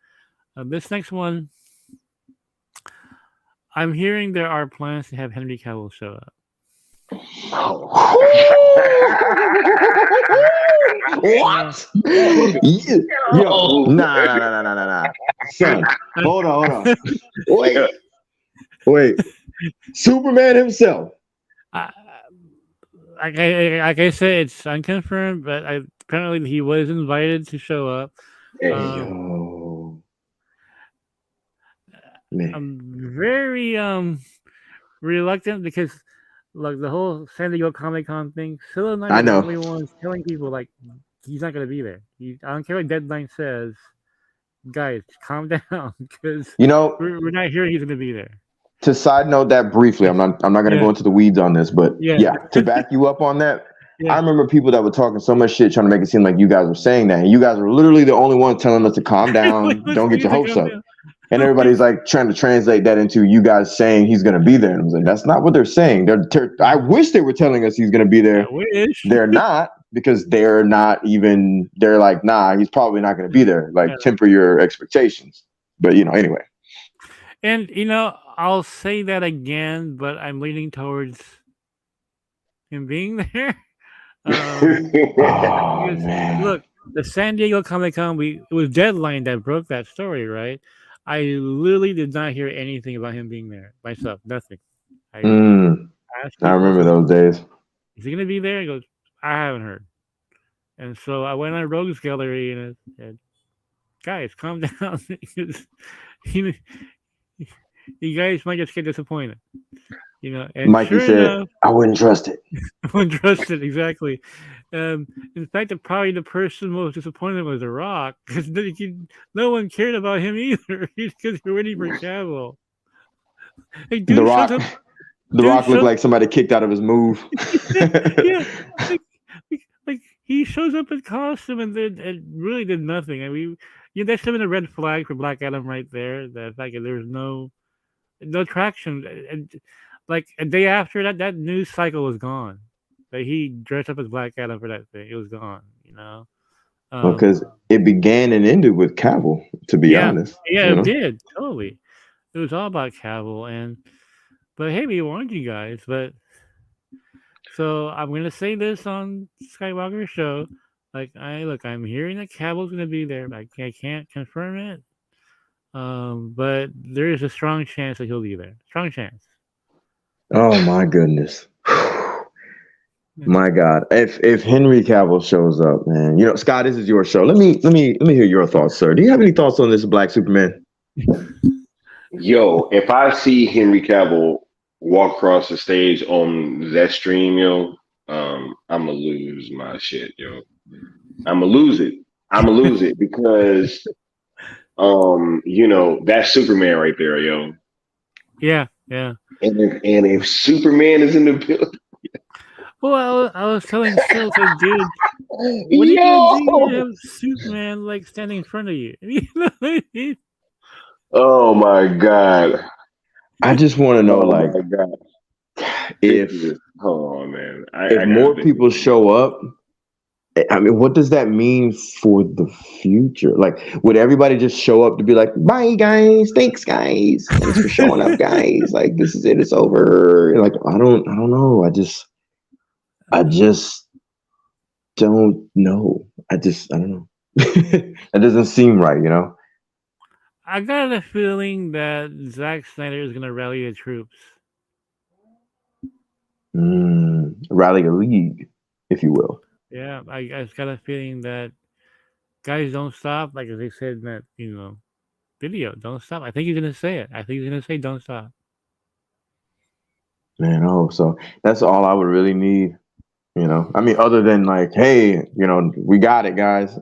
This next one, I'm hearing there are plans to have Henry Cavill show up. What? Yo, nah. Son, hold on. Wait. Superman himself. Like I said, it's unconfirmed, but apparently he was invited to show up. I'm very reluctant because like the whole San Diego Comic-Con thing, Silla and I are the only ones telling people like he's not going to be there. I don't care what Deadline says. Guys, calm down because we're not hearing he's going to be there. To side note that briefly, I'm not going to go into the weeds on this, but to back you up on that, I remember people that were talking so much shit trying to make it seem like you guys were saying that, and you guys were literally the only ones telling us to calm down, don't get your hopes up. And everybody's like trying to translate that into you guys saying he's going to be there. And I was like, that's not what they're saying. I wish they were telling us he's going to be there. They're not, because they're like, nah, he's probably not going to be there. Like, temper your expectations. But, anyway. And, I'll say that again, but I'm leaning towards him being there. Look, the San Diego Comic-Con, it was Deadline that broke that story, right? I literally did not hear anything about him being there myself. Nothing. I asked I people, remember those days. is he gonna be there? He goes, I haven't heard. And so I went on Rogues Gallery and I said, guys, calm down. you, you guys might just get disappointed. And Mikey sure said, enough, I wouldn't trust it. I wouldn't trust it, exactly. In fact, probably the person most disappointed was The Rock, because no one cared about him either, because you're waiting for Cavill. Hey, The Rock looked like somebody kicked out of his move. Yeah, like he shows up in costume and it really did nothing. I mean, that should have been a red flag for Black Adam right there. The fact that there was no traction, and like a day after that news cycle was gone. That he dressed up as Black Adam for that thing, it was gone. Because it began and ended with Cavill, to be honest. Yeah, it did totally. It was all about Cavill, but hey, we warned you guys. But so I'm gonna say this on Skywalker Show. Like, I'm hearing that Cavill's gonna be there. But I can't confirm it. But there is a strong chance that he'll be there. Strong chance. Oh my goodness. My God. If Henry Cavill shows up, man, Scott, this is your show. Let me hear your thoughts, sir. Do you have any thoughts on this Black Superman? Yo, if I see Henry Cavill walk across the stage on that stream, yo, I'm gonna lose my shit, yo. I'm gonna lose it because that's Superman right there, yo. Yeah. And if Superman is in the building. Well, I was telling Phil, dude, what are you gonna do? You have Superman like standing in front of you. Oh my God! I just want to know, if hold on, man, if more people show up, I mean, what does that mean for the future? Like, would everybody just show up to be like, "Bye, guys. Thanks for showing up, guys. Like, this is it. It's over." Like, I don't know. I just don't know. I don't know. That doesn't seem right, I got a feeling that Zack Snyder is gonna rally the troops. Rally the league, if you will. Yeah, I just got a feeling that guys don't stop, like they said in that video. Don't stop. I think he's gonna say it. I think he's gonna say don't stop. Man, I hope so. That's all I would really need. I mean, other than like, hey, we got it, guys.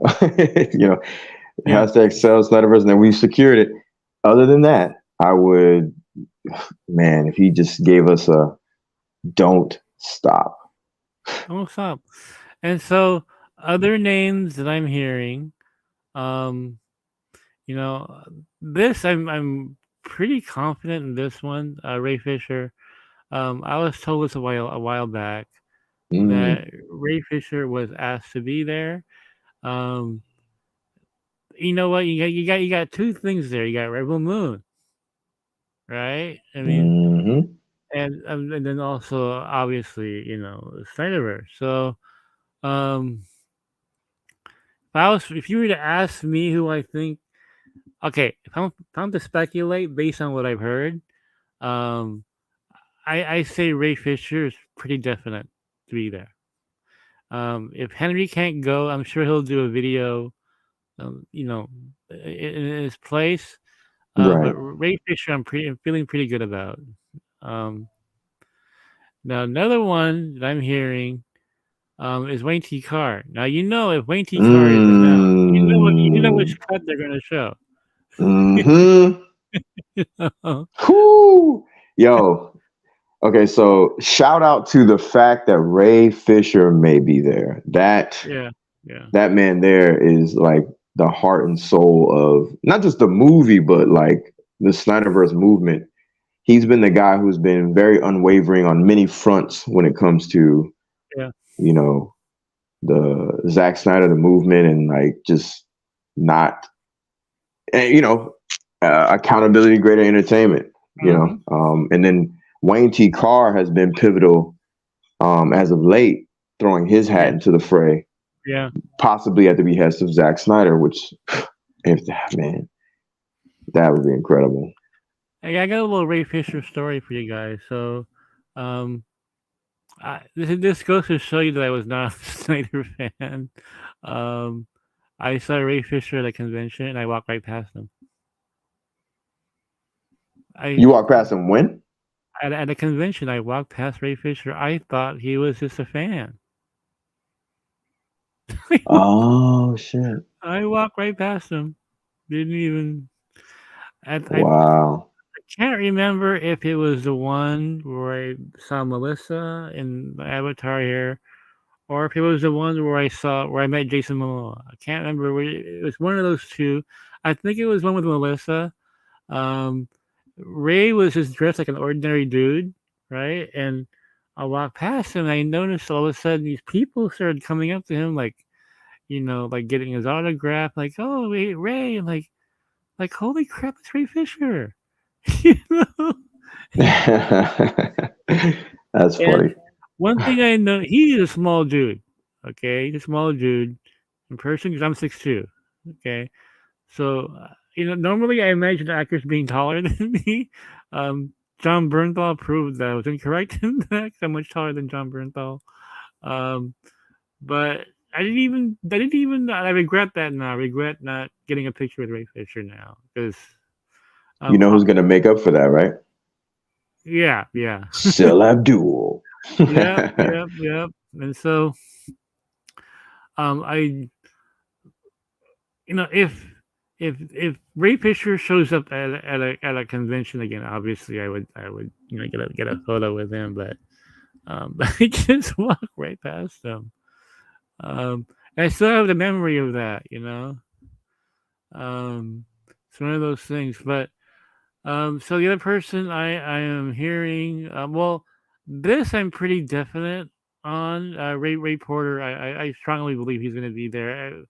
Hashtag sell Snyderverse, and then we secured it. Other than that, I would, man, if he just gave us a don't stop. Don't stop. And so other names that I'm hearing, this I'm pretty confident in this one. Ray Fisher. I was told this a while back that Ray Fisher was asked to be there. You know what? You got two things there. You got Rebel Moon, right? I mean, and then also obviously Snyderverse. So, if you were to ask me who I think, okay, if I'm to speculate based on what I've heard, I say Ray Fisher is pretty definite to be there. If Henry can't go, I'm sure he'll do a video, in his place. Right. But Ray Fisher, I'm feeling pretty good about. Now another one that I'm hearing is Wayne T. Carr. Now if Wayne T. Carr is announced, you know which cut they're going to show. Whoo! Yo. Okay, so shout out to the fact that Ray Fisher may be there. That man there is like the heart and soul of not just the movie, but like the Snyderverse movement. He's been the guy who's been very unwavering on many fronts when it comes to, the Zack Snyder, the movement, and like just not, accountability, greater entertainment, and then Wayne T. Carr has been pivotal as of late, throwing his hat into the fray. Yeah. Possibly at the behest of Zack Snyder, which, that would be incredible. Hey, I got a little Ray Fisher story for you guys. So, This goes to show you that I was not a Snyder fan. I saw Ray Fisher at a convention and I walked right past him. You walked past him when? At a convention, I walked past Ray Fisher. I thought he was just a fan. Oh shit! I walked right past him. Didn't even. Wow. I can't remember if it was the one where I saw Melissa in the Avatar here, or if it was the one where I met Jason Momoa. I can't remember. It was one of those two. I think it was one with Melissa. Ray was just dressed like an ordinary dude, right? And I walked past him and I noticed all of a sudden these people started coming up to him like, like getting his autograph, like, oh, wait, Ray, like holy crap, it's Ray Fisher. That's funny. One thing I know, he's a small dude. Okay, he's a small dude in person because I'm 6'2". Okay, so normally I imagine actors being taller than me. John Bernthal proved that I was incorrect in that. I'm much taller than John Bernthal. But I regret that now. I regret not getting a picture with Ray Fisher now because you know who's gonna make up for that, right? Yeah. Sil Abdul. Yep. And so, if Ray Fisher shows up at a convention again, obviously I would get a photo with him, but I just walk right past him. I still have the memory of that, It's one of those things. But so the other person I am hearing, this I'm pretty definite on. Ray Porter, I strongly believe he's going to be there.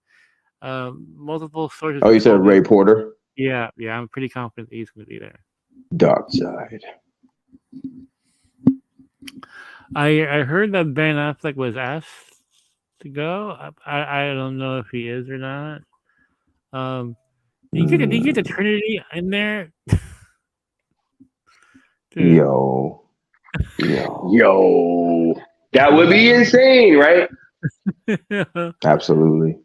Multiple sources. Oh, you said Ray Porter? Yeah, I'm pretty confident he's going to be there. Dark Side. I heard that Ben Affleck was asked to go. I don't know if he is or not. You get the Trinity in there. Yo, that would be insane, right? Absolutely.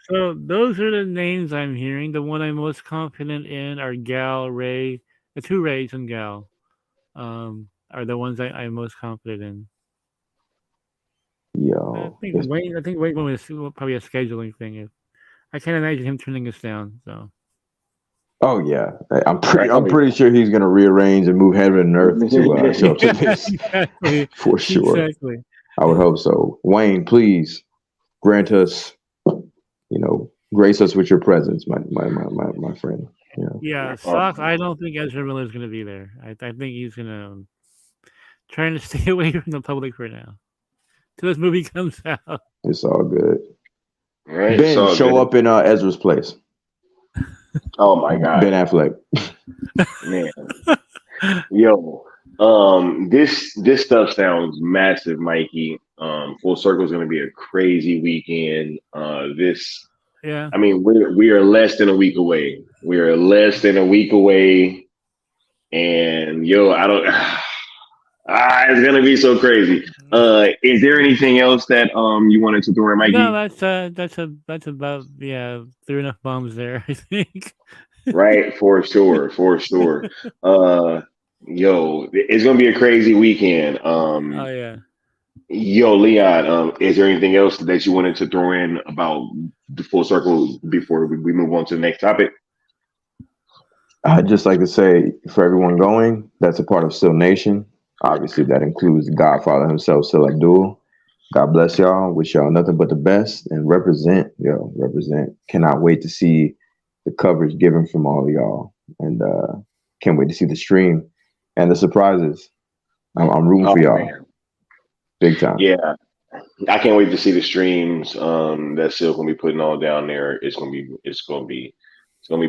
So those are the names I'm hearing. The one I'm most confident in are Gal, Ray. The two Rays and Gal are the ones I'm most confident in. Yo, I think Wayne was probably a scheduling thing. I can't imagine him turning us down. So. Oh yeah, I'm pretty sure he's gonna rearrange and move heaven and earth to show up to this. Exactly. For sure. Exactly. I would hope so. Wayne, please grant us, grace us with your presence, my friend. Yeah, Sock. I don't think Ezra Miller is gonna be there. I think he's gonna trying to stay away from the public for now till this movie comes out. It's all good. Right, Ben, show up in Ezra's place. Oh my God, Ben Affleck. Man, yo, this stuff sounds massive, Mikey. Full Circle is going to be a crazy weekend. Yeah. I mean, we are less than a week away. We are less than a week away, and yo, I don't. It's gonna be so crazy. Is there anything else that you wanted to throw in, Mikey? No, that's about threw enough bombs there, I think. Right, for sure. Yo, it's gonna be a crazy weekend. Oh yeah. Yo, Leon, is there anything else that you wanted to throw in about the Full Circle before we move on to the next topic? I'd just like to say, for everyone going, that's a part of Still Nation. Obviously, that includes the Godfather himself, Sil Abdul. God bless y'all. Wish y'all nothing but the best and represent. Cannot wait to see the coverage given from all of y'all, and can't wait to see the stream and the surprises. I'm rooting for y'all, man. Big time. Yeah, I can't wait to see the streams that Sil gonna be putting all down there. It's gonna be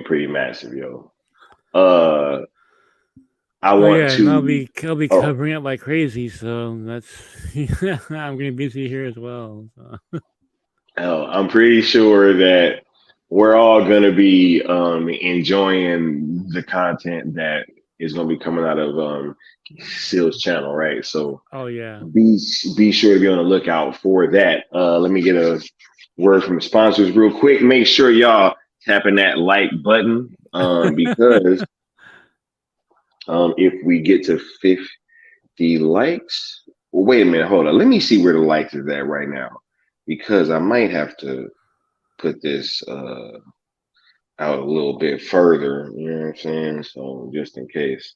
pretty massive, yo. I'll be covering it like crazy, so that's I'm gonna be busy here as well. So. I'm pretty sure that we're all gonna be enjoying the content that is going to be coming out of Seal's channel, right? So Oh yeah. be sure to be on the lookout for that. Let me get a word from the sponsors real quick. Make sure y'all tapping that like button because if we get to 50 likes, well, wait a minute, hold on. Let me see where the likes is at right now because I might have to put this out a little bit further. You know what I'm saying? So just in case.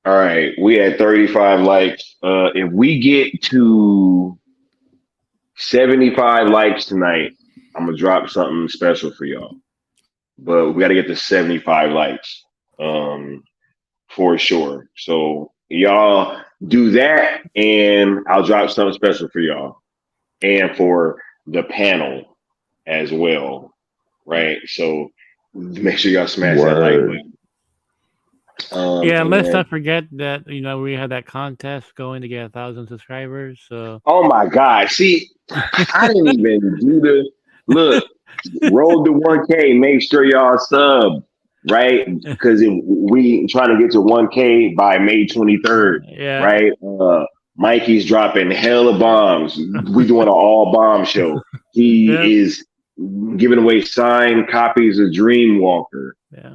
All right, we had 35 likes. If we get to 75 likes tonight, I'm gonna drop something special for y'all. But we got to get to 75 likes, for sure. So y'all do that, and I'll drop something special for y'all, and for the panel as well, right? So make sure y'all smash that like button. Yeah, and let's not forget that we had that contest going to get 1,000 subscribers. So oh my God, see, I didn't even do the look. Roll to 1K. Make sure y'all sub, right? Because we trying to get to 1K by May 23rd, yeah, right? Mikey's dropping hella bombs. We doing an all bomb show. He is giving away signed copies of Dreamwalker,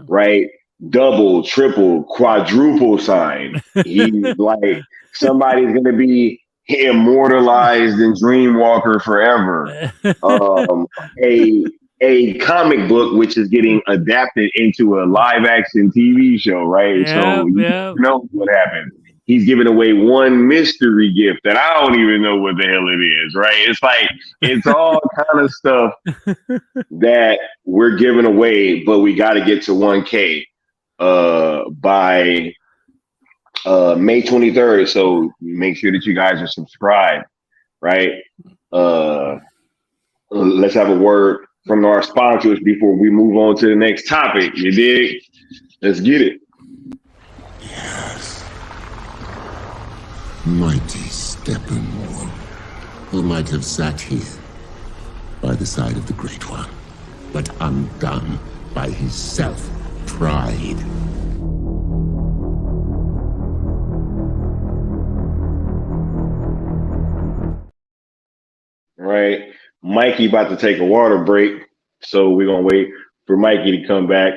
right? Double, triple, quadruple signed. He like somebody's gonna be immortalized in Dreamwalker forever. A comic book which is getting adapted into a live action TV show, right? So you know what happened. He's giving away one mystery gift that I don't even know what the hell it is, right? It's like it's all kind of stuff that we're giving away, but we got to get to 1K by May 23rd. So make sure that you guys are subscribed, right? Let's have a word from our sponsors before we move on to the next topic. You dig? Let's get it. Yes. Mighty Steppenwolf, who might have sat here by the side of the Great One, but undone by his self-pride. Right. Mikey about to take a water break, so we're gonna wait for Mikey to come back.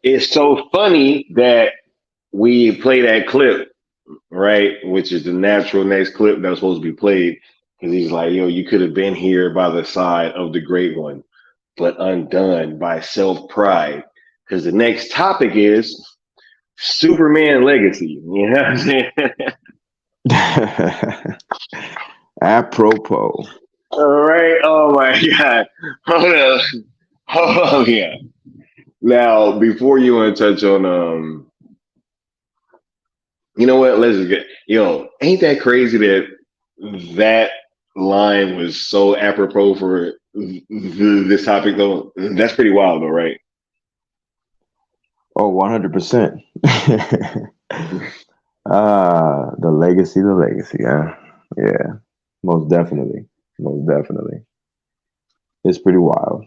It's so funny that we play that clip, right? Which is the natural next clip that was supposed to be played, because he's like, "Yo, you could have been here by the side of the Great One, but undone by self-pride." Because the next topic is Superman legacy. You know what I'm saying? Apropos. All right. Oh my God. Hold up. Oh yeah. Now, before you want to touch on you know what? Let's get ain't that crazy that that line was so apropos for this topic though? That's pretty wild though, right? Oh, 100%. The legacy, yeah. Yeah. Most definitely. It's pretty wild.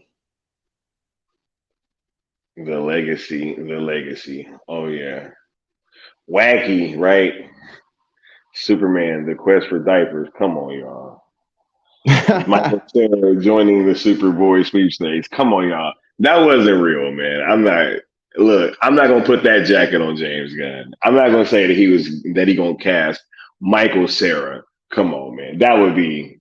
The legacy. Oh yeah. Wacky, right? Superman, the quest for diapers. Come on, y'all. Michael Cera joining the Superboy sweepstakes. Come on, y'all. That wasn't real, man. I'm not gonna put that jacket on James Gunn. I'm not gonna say that he gonna cast Michael Cera. Come on, man. That would be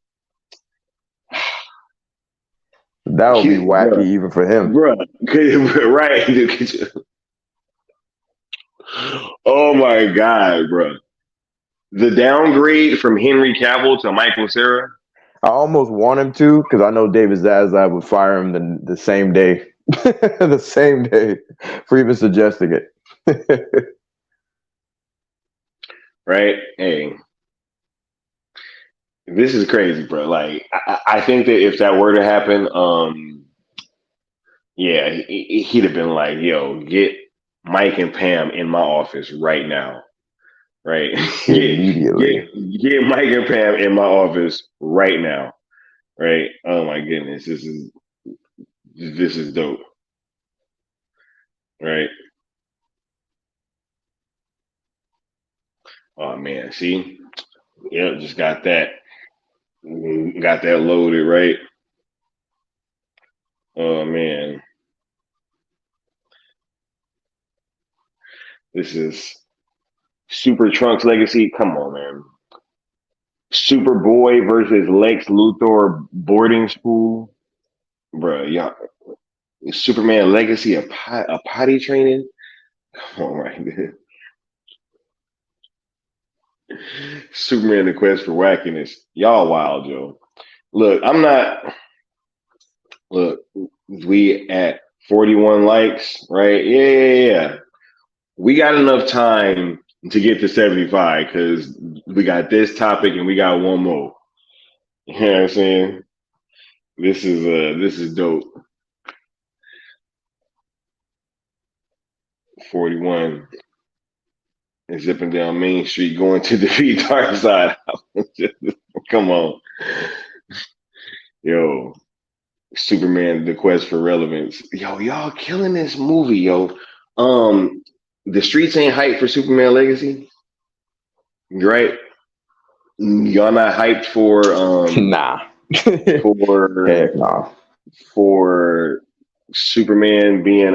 wacky even for him. Bruh. Right. Oh my God, bro. The downgrade from Henry Cavill to Michael Cera. I almost want him to, because I know David Zaslav would fire him the same day. The same day for even suggesting it. Right? Hey. This is crazy, bro. Like, I think that if that were to happen, he'd have been like, "Yo, get Mike and Pam in my office right now." Right? Immediately. Get Mike and Pam in my office right now. right? Oh my goodness, this is dope, right? Oh man, see, yep, just got that loaded, right? Oh man, this is Super Trunks Legacy. Come on, man. Superboy versus Lex Luthor boarding school, bro. Y'all, Superman Legacy a potty training. Come on, right? Superman: The Quest for Wackiness. Y'all wild, Joe. Look, I'm not. Look, we at 41 likes, right? Yeah. We got enough time to get to 75 because we got this topic and we got one more. You know what I'm saying? This is dope. 41 and zipping down Main Street going to defeat Darkseid. Come on. Yo, Superman, The Quest for Relevance. Yo, y'all killing this movie, yo. The streets ain't hyped for Superman Legacy. Right? Y'all not hyped for nah. for Heck nah. For Superman being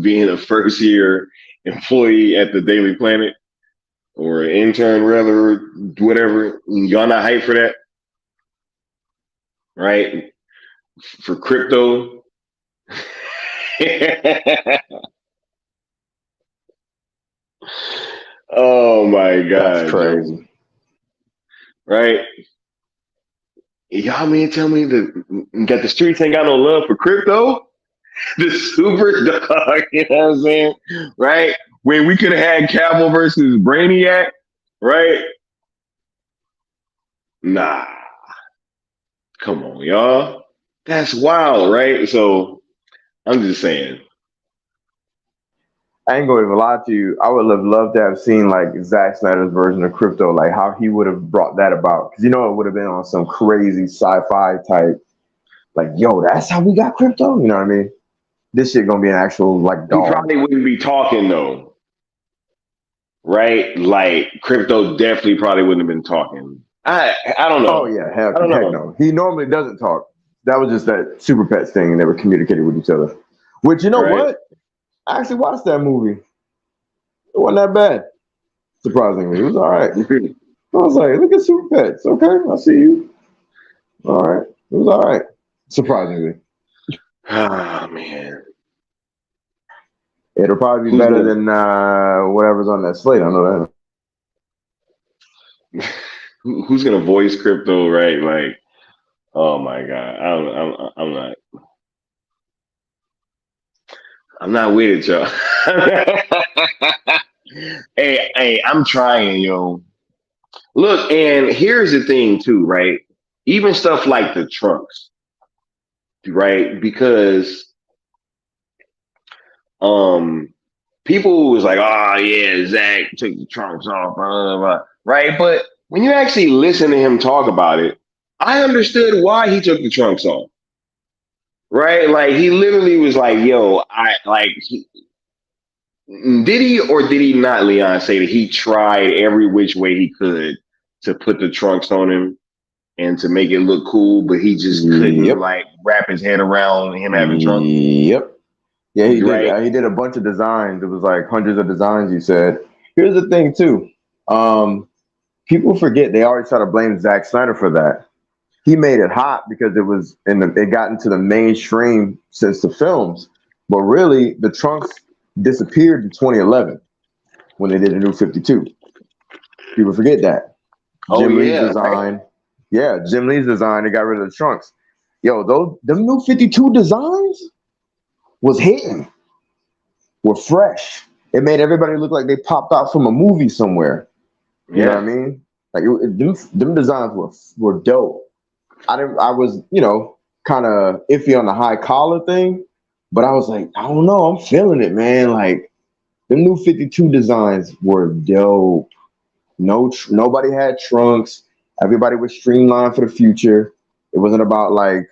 being a first year employee at the Daily Planet or an intern, rather, whatever. Y'all not hyped for that, right? For crypto. Oh my God. That's crazy. Joe. Right? Y'all mean tell me that the streets ain't got no love for crypto? The super dog, you know what I'm saying? Right? When we could have had Cavill versus Brainiac, right? Nah. Come on, y'all. That's wild, right? So I'm just saying. I ain't going to lie to you. I would have loved to have seen like Zack Snyder's version of crypto, like how he would have brought that about. Because it would have been on some crazy sci-fi type, like, yo, that's how we got crypto. You know what I mean? This shit gonna be an actual like dog. He probably wouldn't be talking though, right? Like crypto definitely probably wouldn't have been talking. I don't know. Oh yeah, heck no. He normally doesn't talk. That was just that Super Pets thing, and they were communicating with each other. Which what? I actually watched that movie. It wasn't that bad. Surprisingly, it was all right. I was like, look at Super Pets. Okay, I see you. All right, it was all right. Surprisingly. Oh man, it'll probably be better than whatever's on that slate. I know that. Who's gonna voice crypto, right? Like, oh my God, I'm not with it, y'all. hey, I'm trying, yo. Look, and here's the thing too, right? Even stuff like the trunks, right? Because people was like, oh yeah, Zach took the trunks off, blah, blah, blah, right? But when you actually listen to him talk about it, I understood why he took the trunks off. Right? Like he literally was like, yo, did he or did he not, Leon, say that he tried every which way he could to put the trunks on him and to make it look cool, but he just couldn't like wrap his head around him having trunks? Yep. Yeah, he did. He did a bunch of designs. It was like hundreds of designs, you said. Here's the thing, too. People forget they always try to blame Zack Snyder for that. He made it hot because it got into the mainstream since the films. But really, the trunks disappeared in 2011 when they did a New 52. People forget that. Jim Lee's design. Right? Yeah, Jim Lee's design, they got rid of the trunks. Yo, them New 52 designs was hitting, were fresh. It made everybody look like they popped out from a movie somewhere. You know what I mean? Like them designs were dope. I was, kind of iffy on the high collar thing, but I was like, I don't know, I'm feeling it, man. Like the New 52 designs were dope. Nobody had trunks. Everybody was streamlined for the future. It wasn't about like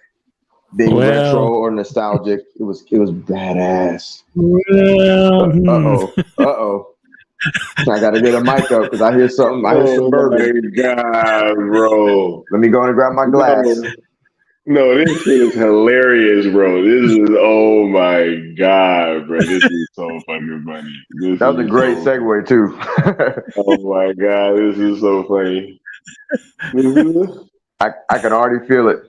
being retro or nostalgic. It was badass. Uh-oh. I gotta get a mic up because I hear something. I hear some bourbon. My God, bro. Let me go and grab my glass. No, this shit is hilarious, bro. This is, oh my God, bro. This is so fucking funny. That was a great segue, too. Oh my God, this is so funny. I can already feel it.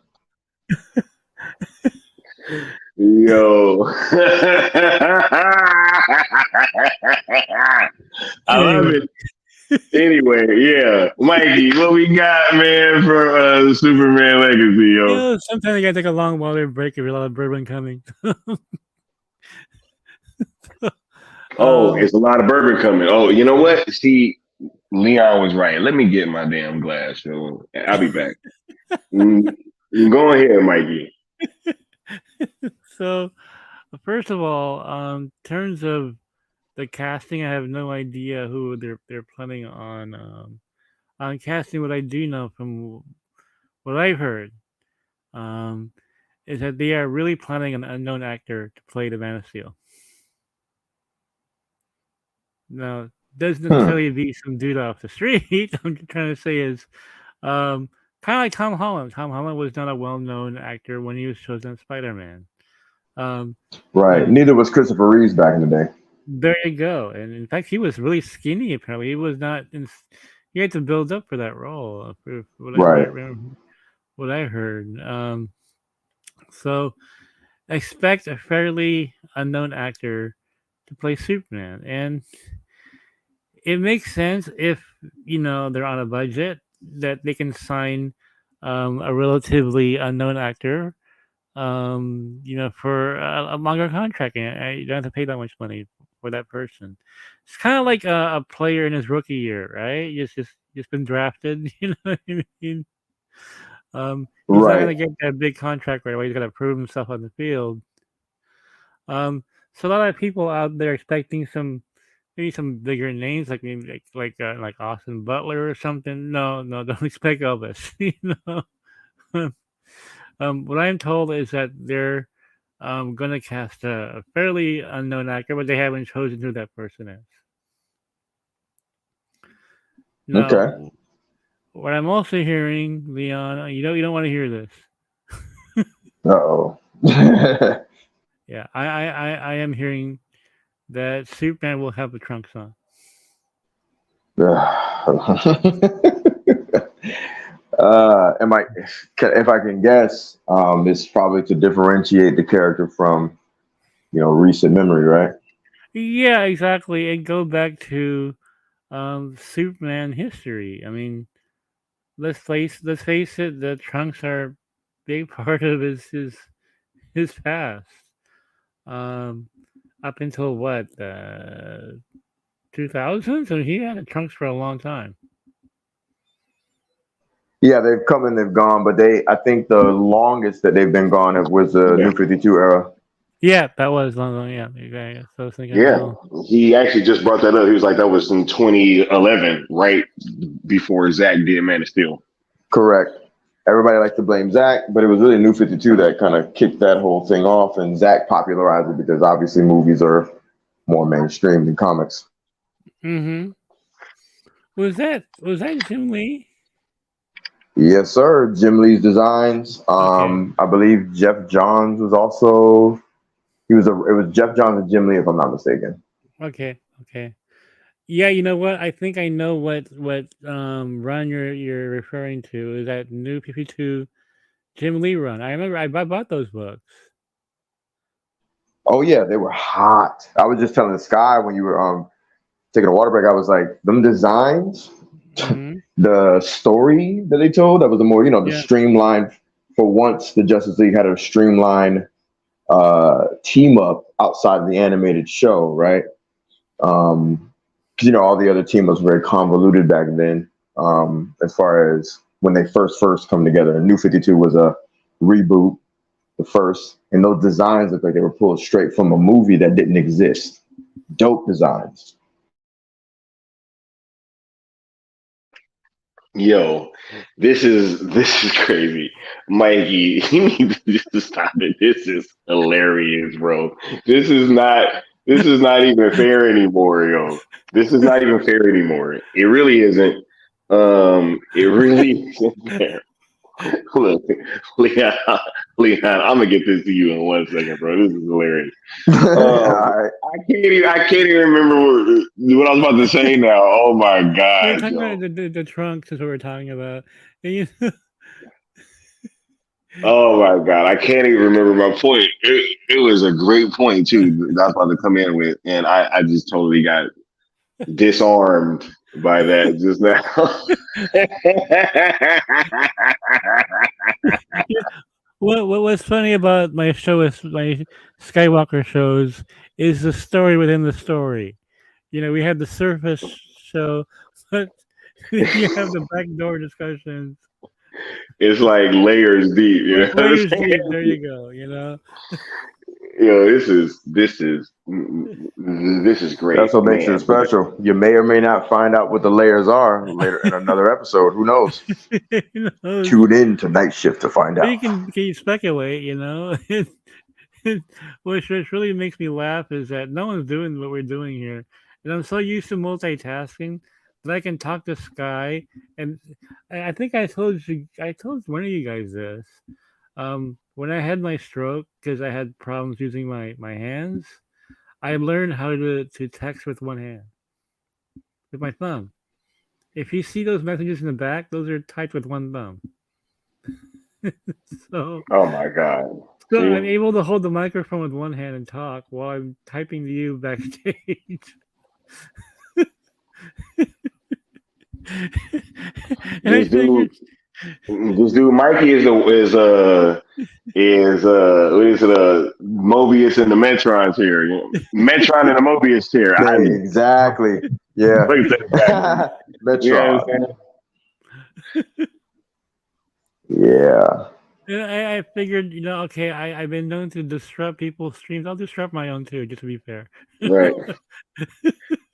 Yo. I love it. Anyway, yeah. Mikey, what we got, man, for Superman Legacy, yo? Yeah, sometimes you gotta take a long water break if there's a lot of bourbon coming. It's a lot of bourbon coming. Oh, you know what? See, Leon was right. Let me get my damn glass, yo. I'll be back. Go ahead, Mikey. So, first of all, in terms of the casting, I have no idea who they're planning on casting. What I do know from what I've heard is that they are really planning an unknown actor to play the Man of Steel. Now, doesn't necessarily be some dude off the street. I'm just trying to say is kind of like Tom Holland. Tom Holland was not a well-known actor when he was chosen as Spider-Man. Right. Neither was Christopher Reeves back in the day. There you go. And in fact, he was really skinny. Apparently, he was not. He had to build up for that role. What I heard. So, expect a fairly unknown actor to play Superman, and it makes sense if they're on a budget that they can sign a relatively unknown actor. For a longer contract, and you don't have to pay that much money for that person. It's kind of like a player in his rookie year, right? Just been drafted. You know what I mean? He's not gonna get that big contract right away. He's gonna prove himself on the field. So a lot of people out there expecting maybe some bigger names, like maybe like Austin Butler or something. No, don't expect Elvis. What I'm told is that they're going to cast a fairly unknown actor, but they haven't chosen who that person is. Now, okay. What I'm also hearing, Leon, you don't want to hear this. Uh-oh. Yeah, I am hearing that Superman will have the trunks on. If I can guess, it's probably to differentiate the character from, recent memory, right? Yeah, exactly, and go back to Superman history. I mean, let's face it, the trunks are a big part of his past. Up until what 2000s, so he had the trunks for a long time. Yeah, they've come and they've gone, but I think the longest that they've been gone was the New 52 era. Yeah, that was long. Yeah, okay. So I was thinking, he actually just brought that up. He was like, that was in 2011, right before Zach did Man of Steel. Correct. Everybody likes to blame Zach, but it was really New 52 that kind of kicked that whole thing off, and Zach popularized it because obviously movies are more mainstream than comics. Mm-hmm. Was that Jim Lee? Yes, sir. Jim Lee's designs. Okay. I believe Jeff Johns was also. It was Jeff Johns and Jim Lee, if I'm not mistaken. Okay. Yeah, you know what? I think I know what run you're referring to. Is that New 52 Jim Lee run? I remember I bought those books. Oh yeah, they were hot. I was just telling Sky when you were taking a water break. I was like, them designs. Mm-hmm. The story that they told, that was the more, the streamlined. For once, the Justice League had a streamlined team up outside of the animated show, right? All the other team was very convoluted back then. As far as when they first come together, New 52 was a reboot, the first, and those designs looked like they were pulled straight from a movie that didn't exist. Dope designs. Yo, this is crazy, Mikey. You need to just stop it. This is hilarious, bro. This is not even fair anymore, yo. This is not even fair anymore. It really isn't. It really isn't fair. Look, Leon, Leon, I'm gonna get this to you in 1 second, bro. This is hilarious. All right. I can't even remember what I was about to say now. Oh my We're god, talking yo. about the trunks is what we're talking about. And Oh my god, I can't even remember my point. It was a great point too that I was about to come in with, and I just totally got disarmed by that just now. what's funny about my show is my Skywalker shows is the story within the story. We have the surface show, but you have the backdoor discussions. It's like layers deep, you know what I'm Layers deep. There saying? you go. This is great, That's what makes it man. But special. You may or may not find out what the layers are later in another episode. Who knows? Who knows? Tune in to Night Shift to find But out. you can speculate. Which really makes me laugh is that no one's doing what we're doing here, and I'm so used to multitasking that I can talk to Sky, and I think I told one of you guys this. When I had my stroke because I had problems using my hands, I learned how to text with one hand, with my thumb. If you see those messages in the back, those are typed with one thumb. so oh my god. So I'm See? able to hold the microphone with one hand and talk while I'm typing to you backstage. And I This dude figured, This dude Mikey is Mobius and the Metrons here. Metron and the Mobius here. Exactly. Yeah. Look at that. You know what Metron. I'm saying? Yeah. I figured, okay, I've been known to disrupt people's streams. I'll disrupt my own too, just to be fair. Right.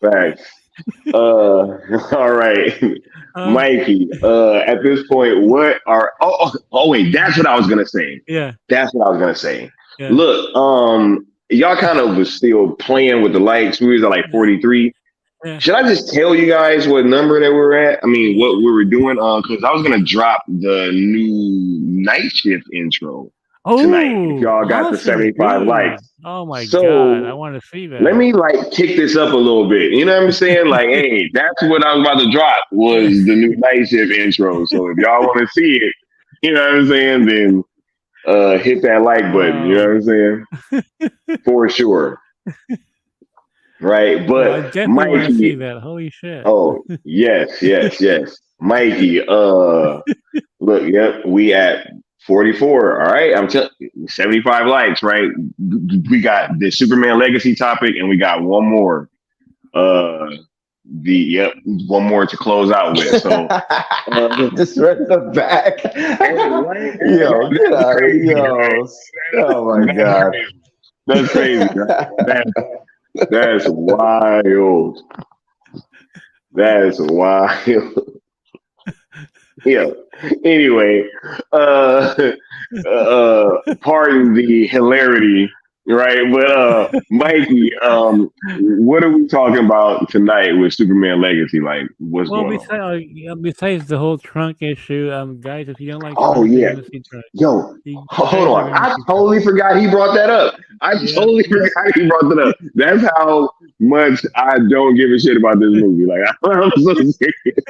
Facts. All right. Mikey, at this point, wait, that's what I was gonna say. Yeah. That's what I was gonna say. Yeah. Look, y'all kind of was still playing with the likes. We was at like 43. Yeah. Should I just tell you guys what number that we're at? I mean, what we were doing? Because I was gonna drop the new night shift intro tonight. If y'all got the 75 likes. Oh my god, I want to see that. Let me kick this up a little bit. You know what I'm saying? Hey, that's what I was about to drop was the new night shift intro. So if y'all want to see it, you know what I'm saying, then hit that like button. You know what I'm saying? For sure. Right, but I definitely want to see that. Holy shit! Oh yes, Mikey. Look, yep, we at 44. All right, I'm 75 likes. Right, we got the Superman Legacy topic, and we got one more. One more to close out with. So just read the back. Yo, get out! Yo, oh my god, that's crazy. That's wild. That's wild. Yeah. Anyway, pardon the hilarity, right? But Mikey, what are we talking about tonight with Superman Legacy? What's going on? Besides the whole trunk issue, guys, if you don't like trunk, you're gonna see trunk. Yo, hold on. I totally forgot he brought that up. Totally forgot he brought that up. That's how much I don't give a shit about this movie. I'm so serious.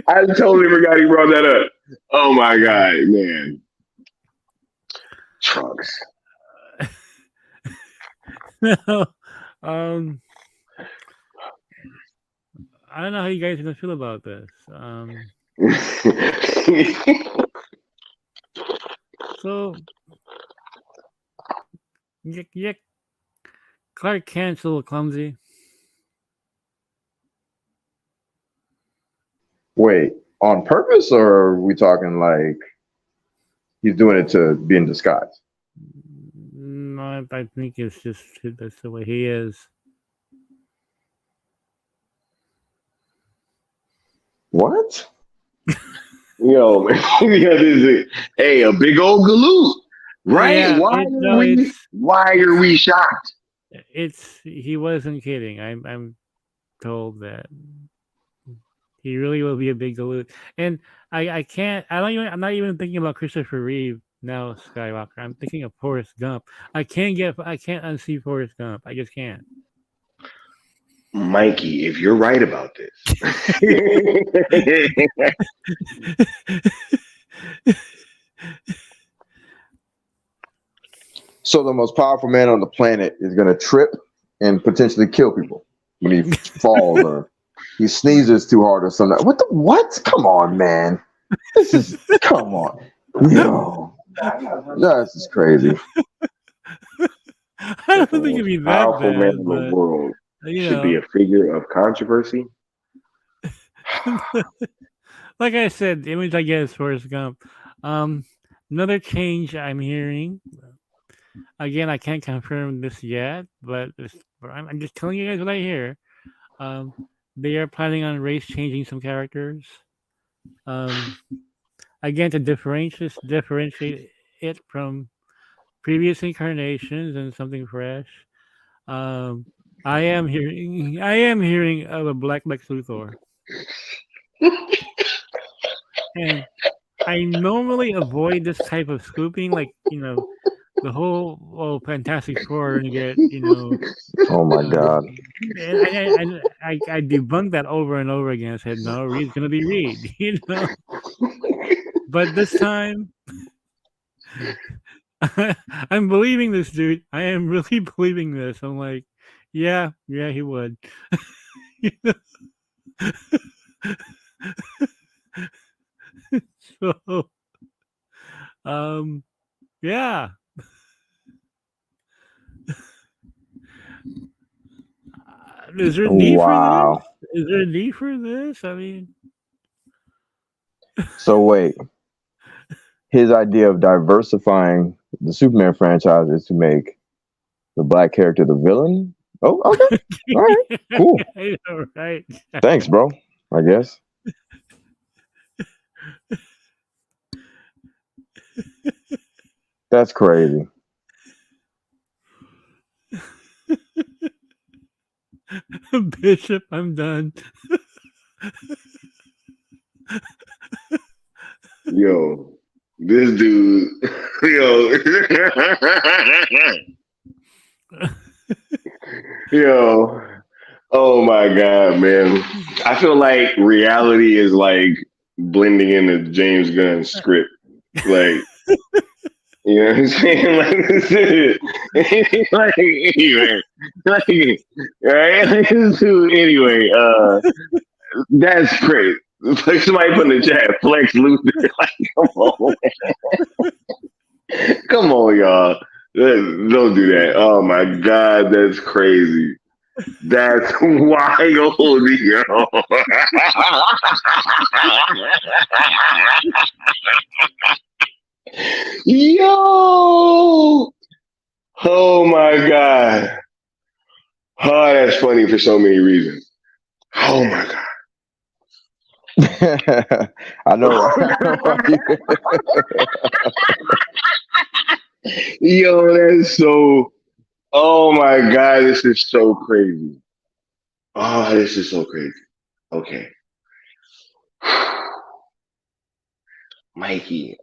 I totally forgot he brought that up. Oh my god, man. Trunks. No, I don't know how you guys are gonna feel about this. So, yeah, Clark Kent's a little clumsy. Wait, on purpose, or are we talking he's doing it to be in disguise? No, I think it's just that's the way he is. What? Yo, hey, a big old galoot, right? Yeah, Why are we shocked? he wasn't kidding. I'm told that he really will be a big galoot, and I can't. I'm not even thinking about Christopher Reeve now. Skywalker. I'm thinking of Forrest Gump. I can't unsee Forrest Gump. I just can't. Mikey, if you're right about this, So the most powerful man on the planet is gonna trip and potentially kill people when he falls or he sneezes too hard or something. What the what? Come on, man. Come on. Yo. This is crazy. I don't think it'd be that powerful bad, man in the world should be a figure of controversy. Like I said, the image I get is Forrest Gump. Another change I'm hearing. Again, I can't confirm this yet, but I'm just telling you guys what I hear. They are planning on race changing some characters. Again, to differentiate it from previous incarnations and something fresh. I am hearing of a Black Lex Luthor. And I normally avoid this type of scooping, like, the whole Fantastic Four and get, Oh my god. and I debunked that over and over again. I said, no, Reed's gonna be Reed, But this time I'm believing this dude. I am really believing this. I'm like, yeah, he would. So, yeah. Is there a need for this? Is there a need for this? I mean, so wait. His idea of diversifying the Superman franchise is to make the black character the villain. Oh, okay. All right. Cool. I know, right? Thanks, bro. I guess. That's crazy. Bishop, I'm done. Yo, this dude, yo, oh my god, man! I feel like reality is like blending into James Gunn's script, like. You know what I'm saying? Like this is like anyway, like right? Like, this dude, anyway, that's great. Like somebody put in the chat, Flex Luthor. Like, come on, man. Come on, y'all. Don't do that. Oh my god, that's crazy. That's wild, yo. Yo! Oh my god. Oh, that's funny for so many reasons. Oh my god. I know. Yo, that's so. Oh my god, this is so crazy. Oh, this is so crazy. Okay. Mikey,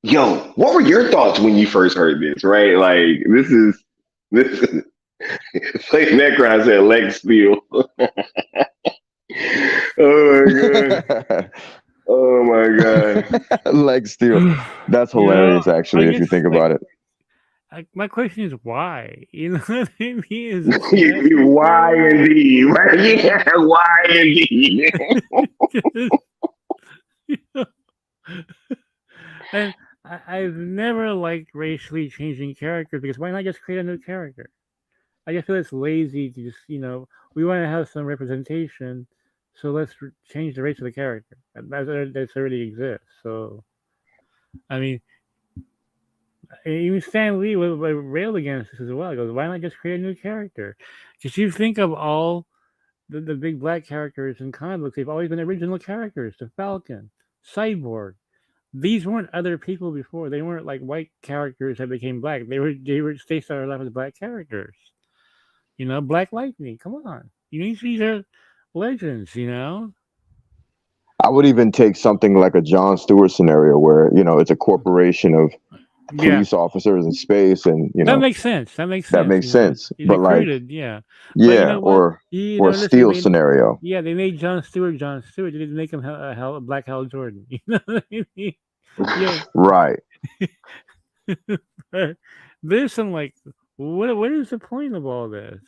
yo, what were your thoughts when you first heard this? Right, like this is like Necron said, Lex Steel. Oh my god! Oh my god! Lex Steel. That's hilarious, actually, if you think about it. My question is why? You know what I mean? Why indeed? Right? Yeah, why indeed? And I've never liked racially changing characters because why not just create a new character? I just feel it's lazy to just, we want to have some representation, so let's change the race of the character. That already exists. So, I mean, even Stan Lee railed against this as well. He goes, why not just create a new character? Because you think of all the big black characters in comic books, they've always been original characters. The Falcon, Cyborg. These weren't other people before. They weren't like white characters that became black. They started off as black characters. Black Lightning. Come on, these are legends. I would even take something like a Jon Stewart scenario where it's a corporation of police officers in space, and that makes sense. That makes sense. He's But recruited, yeah, or Steel scenario. Yeah, they made Jon Stewart. They didn't make him a Black Hal Jordan. You know what I mean? Yeah. Right. There's some like, what is the point of all this?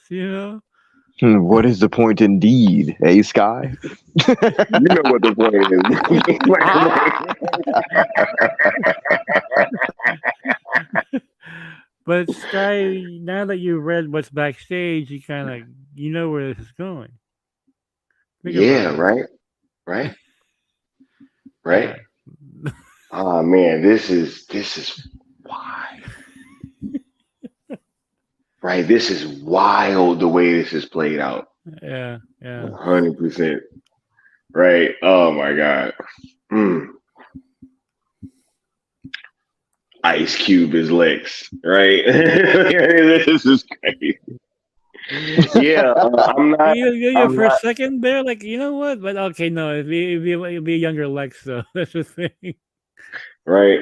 What is the point indeed, Sky? You know what the point is. But Sky, now that you've read what's backstage, you kind of where this is going. Right. Oh man, this is why. Right, this is wild the way this is played out. Yeah. 100%. Right. Oh my God. Ice Cube is Lex. Right. This is crazy. Yeah, I'm not. For a second there, like, you know what? But okay, no, it'd be a younger Lex, though. That's the thing. Right.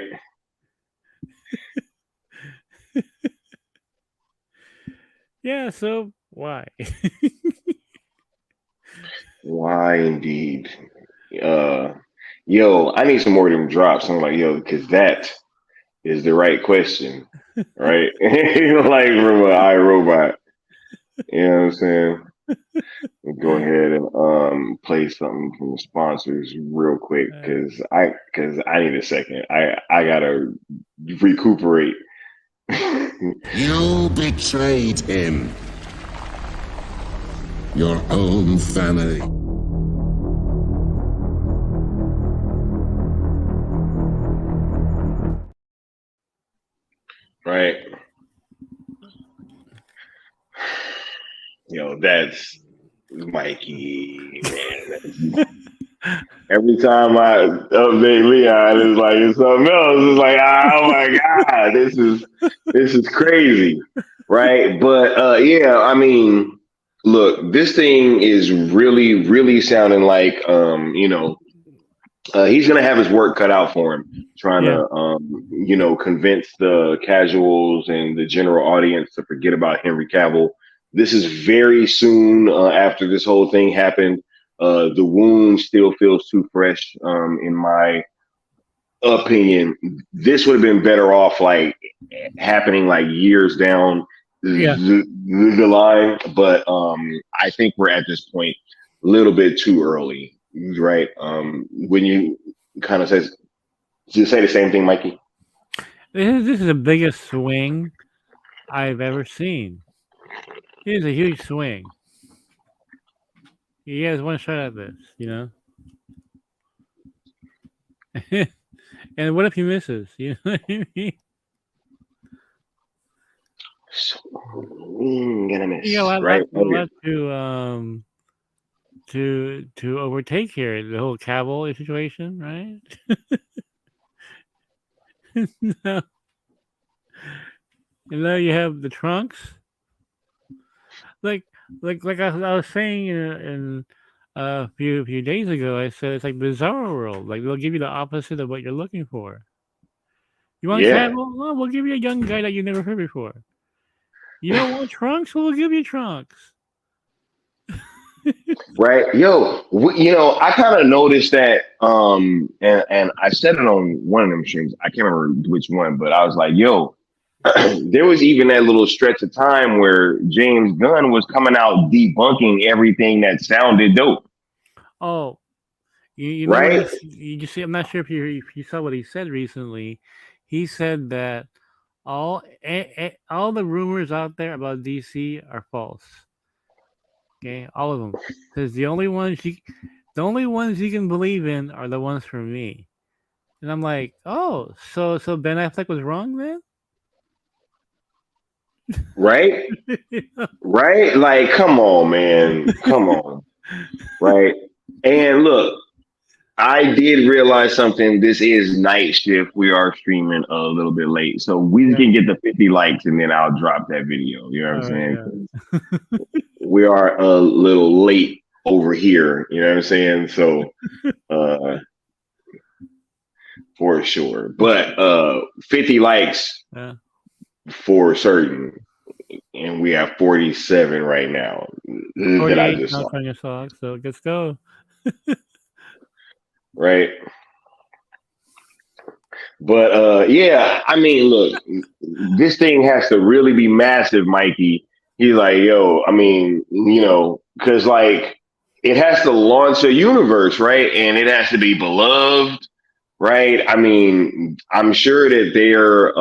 Yeah. So why? Why indeed? I need some more of them drops. I'm like, because that is the right question, right? Like from an iRobot. You know what I'm saying? Go ahead and play something from the sponsors real quick because I need a second. I gotta recuperate. You betrayed him. Your own family. Right. That's Mikey, man. Every time I update Leon, it's something else. It's like, oh my God, this is crazy. Right. But I mean, look, this thing is really, really sounding like he's gonna have his work cut out for him, trying to convince the casuals and the general audience to forget about Henry Cavill. This is very soon after this whole thing happened. The wound still feels too fresh, in my opinion. This would have been better off like happening like years down the line. But I think we're at this point a little bit too early, right? When you kind of say the same thing, Mikey. This is the biggest swing I've ever seen. It is a huge swing. He has one shot at this, And what if he misses? You know what I mean? So, gonna miss. Right? We'll have to overtake here the whole Cavill situation, right? No. And now you have the Trunks. Like I was saying in a few days ago, I said it's like Bizarro World. Like they'll give you the opposite of what you're looking for. You want Cavill? Well, we'll give you a young guy that you've never heard before. You don't want Trunks? Well, we'll give you Trunks. Right, I kind of noticed that, and I said it on one of them streams. I can't remember which one, but I was like, there was even that little stretch of time where James Gunn was coming out debunking everything that sounded dope. Oh, you know right? You see, I'm not sure if you saw what he said recently. He said that all the rumors out there about DC are false. Okay, all of them. Because the only ones you can believe in are the ones from me. And I'm like, oh, so Ben Affleck was wrong then? right? Right? Like, come on, man. Come on. Right? And look, I did realize something. This is night shift. We are streaming a little bit late. So we Yeah. can get the 50 likes and then I'll drop that video. You know what I'm All right, saying? yeah. We are a little late over here. You know what I'm saying? So uh for sure. But 50 likes Yeah. for certain. And we have 47 right now that I 48 just saw. knock on your socks, so let's go. Right? But yeah, I mean, look, this thing has to really be massive, Mikey. He's like, yo, I mean, because like it has to launch a universe, right? And it has to be beloved, right? I mean, I'm sure that their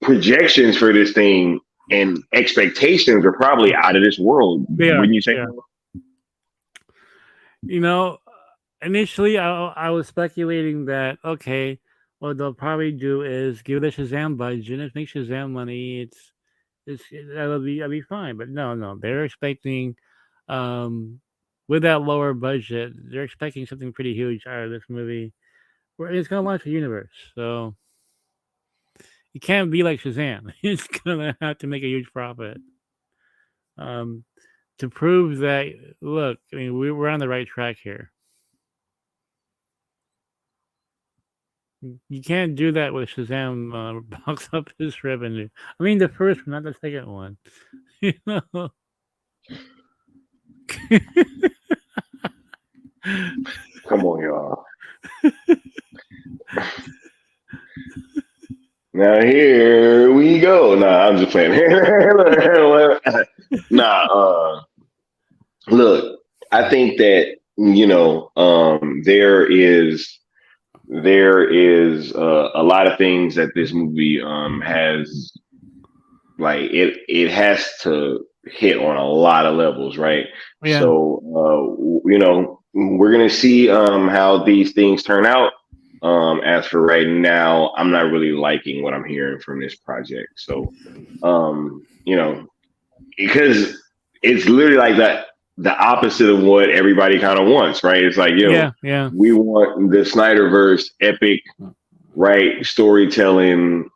projections for this thing and expectations are probably out of this world. Yeah, Wouldn't you say? yeah. Initially I was speculating that okay, what they'll probably do is give the Shazam budget, and make Shazam money. That'll be fine. But no, they're expecting, um, with that lower budget, they're expecting something pretty huge out of this movie. Where it's gonna launch a universe, so it can't be like Shazam. It's gonna have to make a huge profit. Um, to prove that, look, I mean, we're on the right track here. You can't do that with Shazam box office revenue. I mean, the first one, not the second one. You know. Come on, y'all. Now here we go. Nah, I'm just playing. Look, I think that there is a lot of things that this movie has, like it has to hit on a lot of levels, right? Yeah. So we're gonna see how these things turn out. As for right now, I'm not really liking what I'm hearing from this project. So because it's literally like that, the opposite of what everybody kind of wants, right? It's like, yeah. We want the Snyderverse epic, right? Storytelling,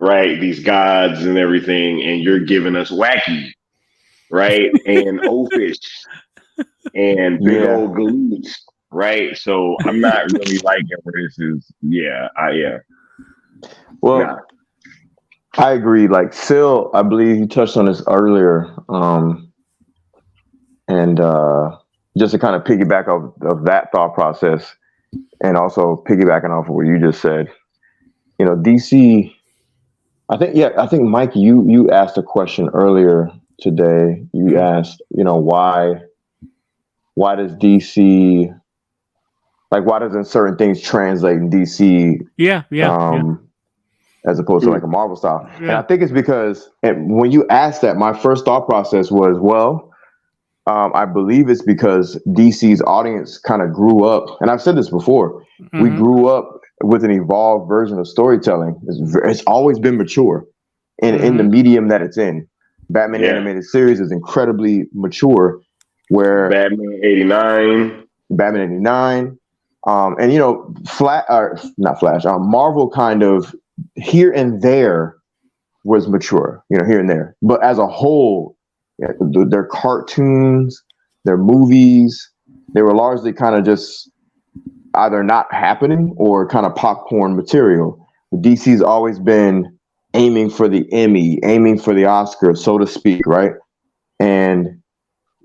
right? These gods and everything, and you're giving us wacky, right? And oafish and big old galoots, right? So I'm not really liking where this is. Yeah. Well, I agree. Like Sil, I believe you touched on this earlier. And just to kind of piggyback of that thought process, and also piggybacking off of what you just said, DC. I think Mike, you asked a question earlier today. You asked, why does DC, like, why doesn't certain things translate in DC? Yeah. As opposed to like a Marvel style. Yeah. And I think it's because, and when you asked that, my first thought process was, well, I believe it's because DC's audience kind of grew up, and I've said this before, we grew up with an evolved version of storytelling. It's always been mature in the medium that it's in. Batman animated series is incredibly mature, where Batman 89, and Marvel kind of here and there was mature, here and there. But as a whole, their cartoons, their movies, they were largely kind of just either not happening or kind of popcorn material. DC's always been aiming for the Emmy, aiming for the Oscar, so to speak, right? And,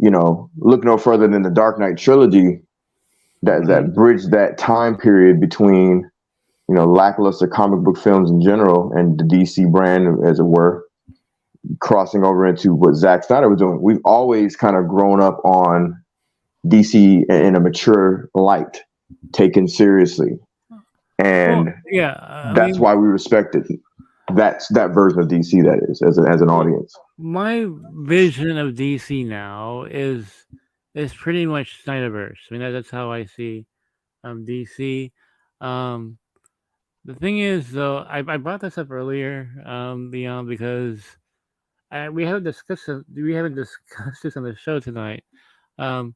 look no further than the Dark Knight trilogy that bridged that time period between, lackluster comic book films in general and the DC brand, as it were, crossing over into what Zack Snyder was doing. We've always kind of grown up on DC in a mature light, taken seriously. And that's why we respect it. That's that version of DC, that is, as an audience. My vision of DC now is pretty much Snyderverse. I mean, that's how I see DC. The thing is, though, I brought this up earlier, Leon, because we haven't discussed this on the show tonight. Um,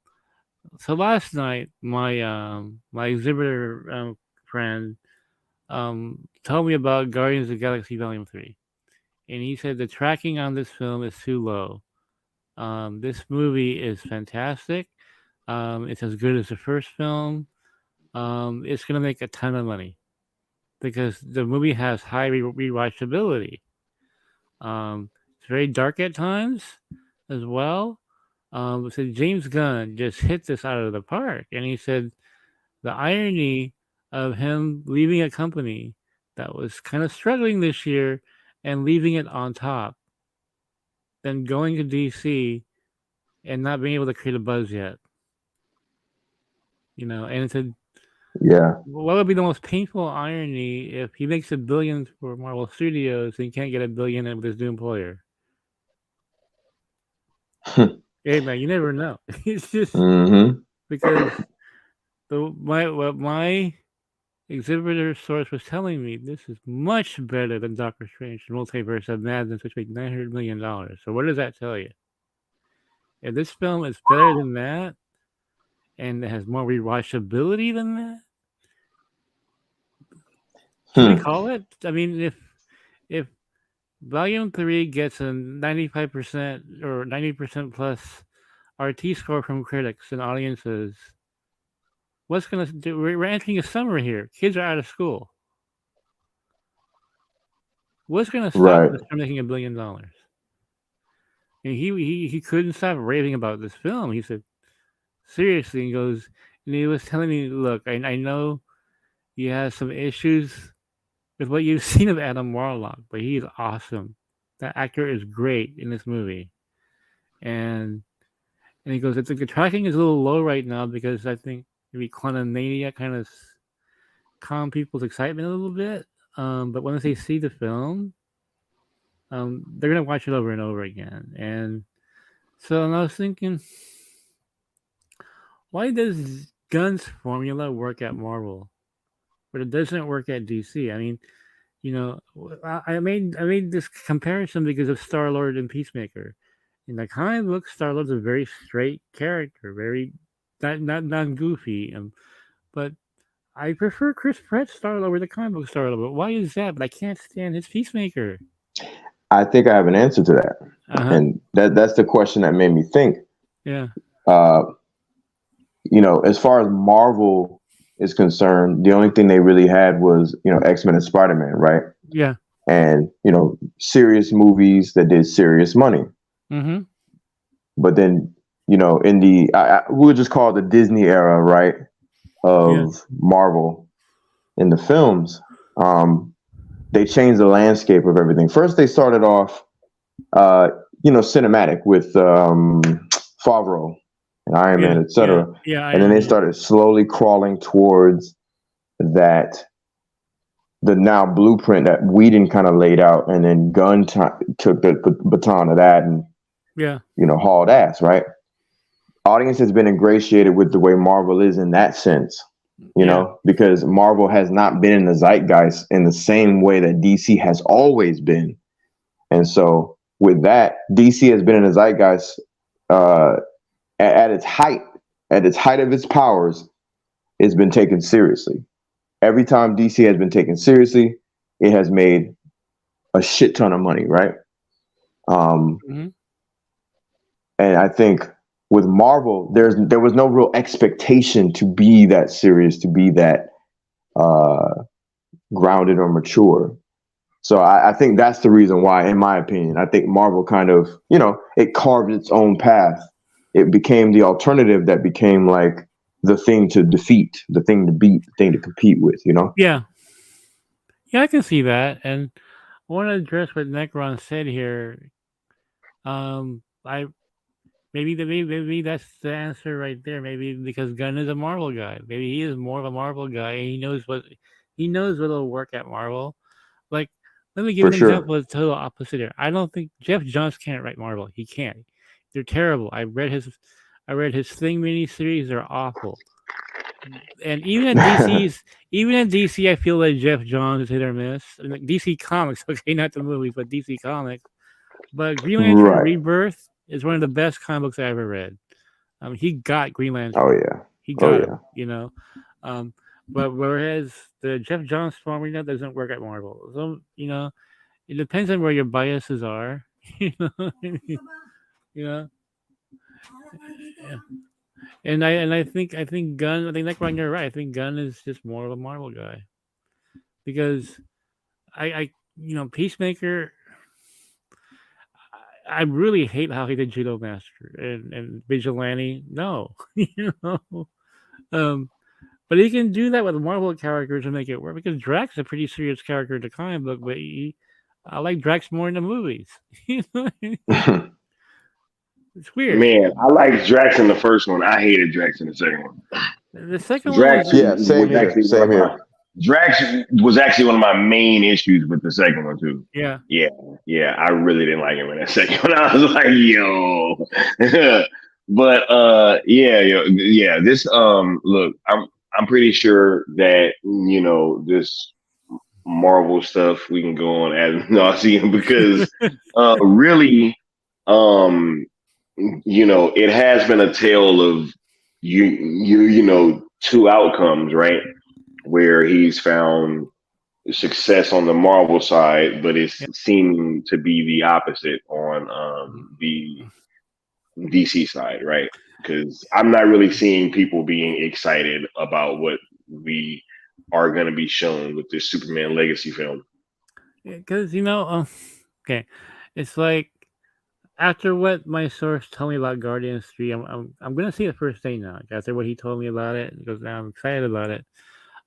so last night, my exhibitor friend told me about Guardians of the Galaxy Volume 3, and he said the tracking on this film is too low. This movie is fantastic. It's as good as the first film. It's gonna make a ton of money because the movie has high rewatchability. It's very dark at times as well. So James Gunn just hit this out of the park, and he said the irony of him leaving a company that was kind of struggling this year and leaving it on top, then going to DC and not being able to create a buzz yet. And it said, what would be the most painful irony if he makes $1 billion for Marvel Studios and he can't get $1 billion with his new employer? Hey man, you never know. It's just because what my exhibitor source was telling me, this is much better than Doctor Strange Multiverse of Madness, which made $900 million. So what does that tell you? If this film is better than that, and it has more rewatchability than that, can we call it? I mean, if Volume 3 gets a 95% or 90% plus RT score from critics and audiences, what's going to do? We're entering a summer here. Kids are out of school. What's going to stop us from making $1 billion? And he couldn't stop raving about this film. He said, seriously, he goes, and he was telling me, look, I know you have some issues with what you've seen of Adam Warlock, but he is awesome. That actor is great in this movie. And he goes, the tracking is a little low right now because I think maybe Quantumania kind of calmed people's excitement a little bit. But once they see the film, they're going to watch it over and over again. And so I was thinking, why does Gunn's formula work at Marvel, but it doesn't work at DC? I mean, I made this comparison because of Star-Lord and Peacemaker. In the comic book, Star-Lord's a very straight character, very not goofy. But I prefer Chris Pratt's Star-Lord over the comic book Star-Lord. But why is that? But I can't stand his Peacemaker. I think I have an answer to that, and that's the question that made me think. Yeah. As far as Marvel is concerned, the only thing they really had was, X-Men and Spider-Man, right? Yeah. And, serious movies that did serious money. Mm-hmm. But then, in the, we'll just call it the Disney era, right, of Marvel in the films, they changed the landscape of everything. First, they started off, cinematic with Favreau and Iron Man, etc. And then they started slowly crawling towards that, the now blueprint that Whedon kind of laid out, and then Gunn took the baton of that and hauled ass, right? Audience has been ingratiated with the way Marvel is in that sense, because Marvel has not been in the zeitgeist in the same way that DC has always been. And so with that, DC has been in the zeitgeist at its height of its powers. It's been taken seriously. Every time DC has been taken seriously, it has made a shit ton of money, right? And I think with Marvel, there was no real expectation to be that serious, to be that grounded or mature. So I think that's the reason why, in my opinion, I think Marvel kind of, it carved its own path. It became the alternative that became like the thing to defeat, the thing to beat, the thing to compete with, Yeah. Yeah, I can see that. And I want to address what Necron said here. Maybe that's the answer right there. Maybe because Gunn is a Marvel guy. Maybe he is more of a Marvel guy. And he knows what'll work at Marvel. Like, let me give an example of the total opposite here. I don't think Jeff Johns can't write Marvel. He can't. They're terrible. I read his Thing miniseries. They're awful. And even in DC, I feel like Jeff Johns is hit or miss. I mean, like DC Comics, okay, not the movies, but DC Comics. But Green Lantern Right. Rebirth is one of the best comic books I ever read. He got Green Lantern. Oh yeah. He got him, you know. But whereas the Jeff Johns form, doesn't work at Marvel. So, it depends on where your biases are. You know. Yeah. And I think Gunn. I think like Ron, you're right. I think Gunn is just more of a Marvel guy because I Peacemaker. I really hate how he did Judo Master and Vigilante. No, but he can do that with Marvel characters and make it work because Drax is a pretty serious character in the comic book, but I like Drax more in the movies. It's weird. Man, I like Drax in the first one. I hated Drax in the second one. The second Drax one, yeah, same here. Drax was actually one of my main issues with the second one too. Yeah. I really didn't like him in that second one. I was like, yo. But this look, I'm pretty sure that this Marvel stuff we can go on ad nauseum because really it has been a tale of two outcomes, right? Where he's found success on the Marvel side, but it's seeming to be the opposite on the DC side, right? Because I'm not really seeing people being excited about what we are going to be shown with this Superman Legacy film. Because okay, it's like after what my source told me about Guardians 3, I'm gonna see it first day now. After what he told me about it, because now I'm excited about it.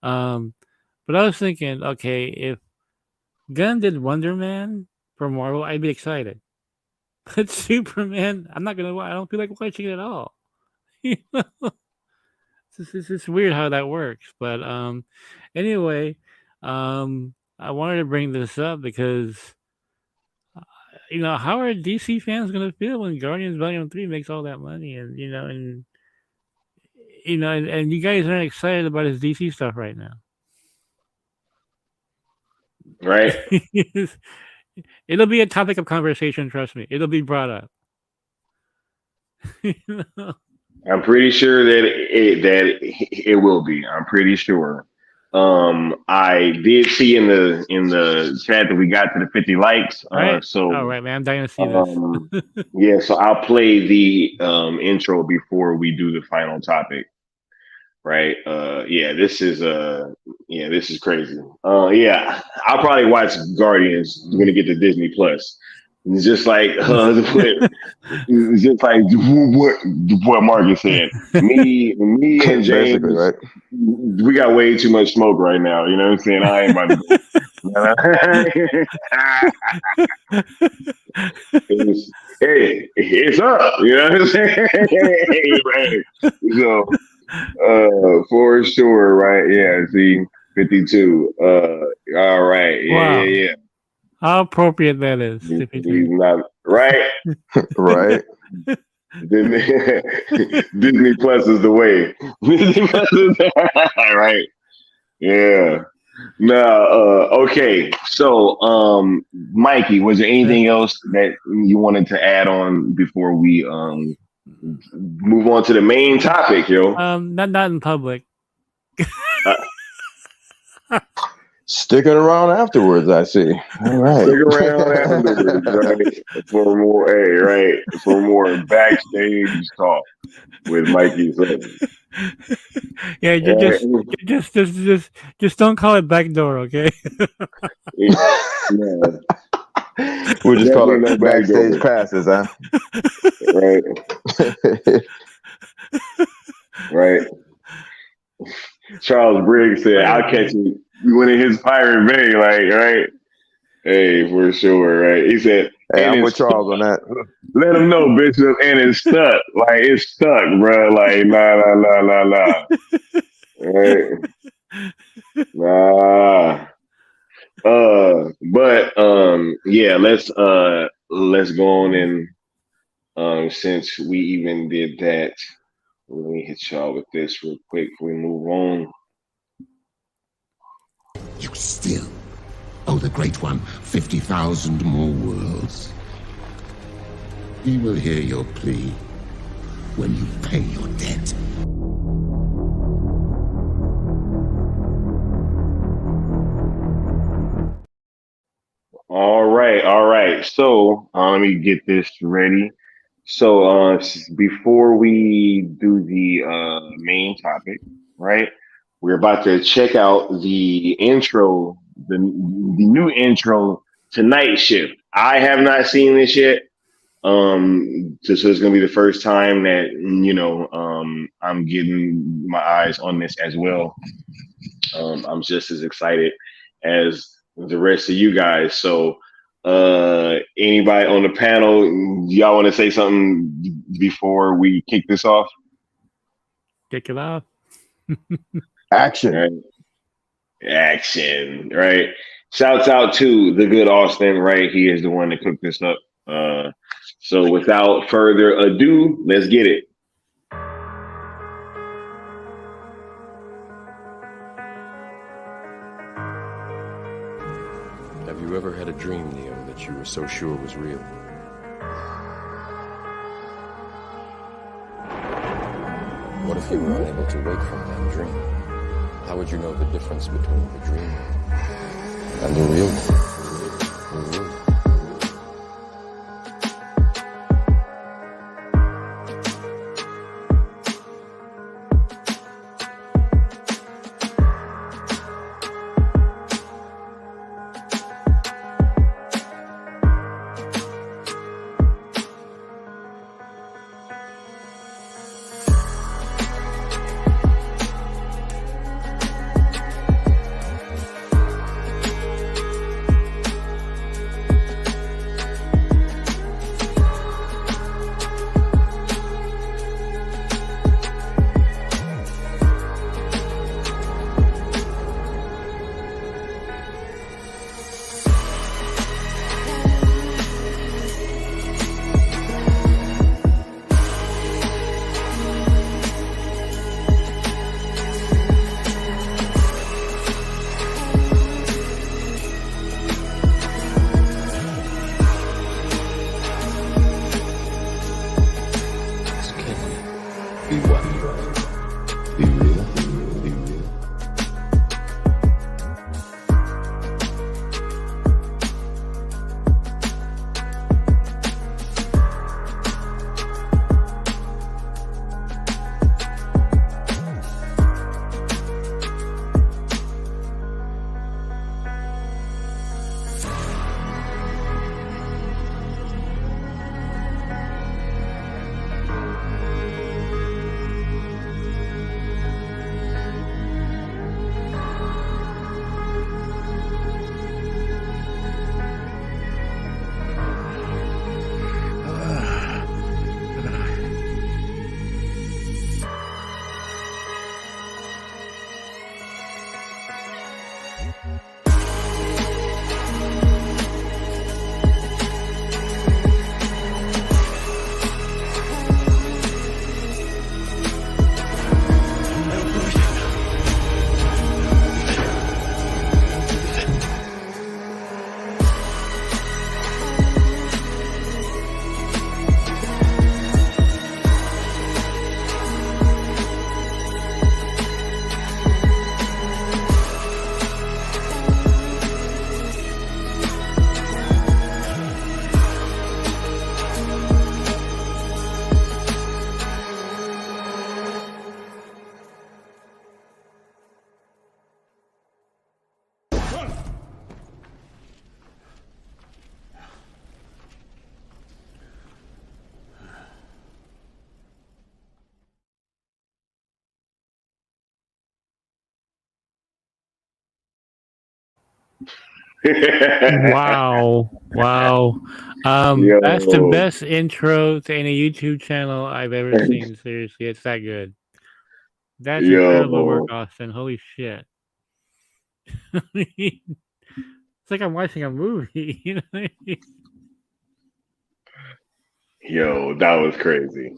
But I was thinking, okay, if Gunn did Wonder Man for Marvel, I'd be excited. But Superman, I'm not gonna. I don't feel like watching it at all. It's just weird how that works. But anyway, I wanted to bring this up because how are DC fans gonna feel when Guardians Volume 3 makes all that money, and and you guys aren't excited about his DC stuff right now, right? It'll be a topic of conversation. Trust me, it'll be brought up. I'm pretty sure that it will be. I'm pretty sure. I did see in the chat that we got to the 50 likes. Right. So all right, man, I'm dying to see this. Yeah, so I'll play the intro before we do the final topic. Right. This is crazy. I'll probably watch Guardians when it get to Disney Plus. It's just like what Marcus said. Me and James, right? We got way too much smoke right now. You know what I'm saying? I ain't about to go. It's up. You know what I'm saying? Right. So for sure, right? Yeah, see 52. All right. Wow. Yeah. How appropriate that is. He's not right. Right. Disney Plus is the way. Disney Plus is right. Yeah. No. Okay. So, Mikey, was there anything else that you wanted to add on before we move on to the main topic, yo? Not in public. Sticking around afterwards, I see. All right. Stick around afterwards, right? For more backstage talk with Mikey Sutton. Yeah, just don't call it backdoor, okay? We'll just call it backstage passes, huh? Right. Charles Briggs said, "I'll catch you when in his Pirate Bay, like, right? Hey, for sure, right?" He said, "Hey, I'm with Charles on that. Let him know, Bishop, and it's stuck. Like, it's stuck, bro. Like, nah. Right? Nah. Let's go on and since we even did that Let me hit y'all with this real quick before we move on. You still owe the Great One 50,000 more worlds. He will hear your plea when you pay your debt. All right. So let me get this ready. So before we do the main topic, right? We're about to check out the intro, the new intro to Night Shift. I have not seen this yet. So it's gonna be the first time that I'm getting my eyes on this as well. I'm just as excited as the rest of you guys. So anybody on the panel, y'all want to say something before we kick this off? Kick it off. Action. Right. Action. Right. Shouts out to the good Austin. Right. He is the one that cooked this up. So without further ado, let's get it. Have you ever had a dream, Neo, that you were so sure was real? What if you were unable to wake from that dream? How would you know the difference between the dream and the real one? The real one. Be what? Be real? Be real? Wow. Yo. That's the best intro to any YouTube channel I've ever seen. Seriously, it's that good. That's incredible work, Austin. Holy shit. It's like I'm watching a movie. You know what I mean? Yo, that was crazy.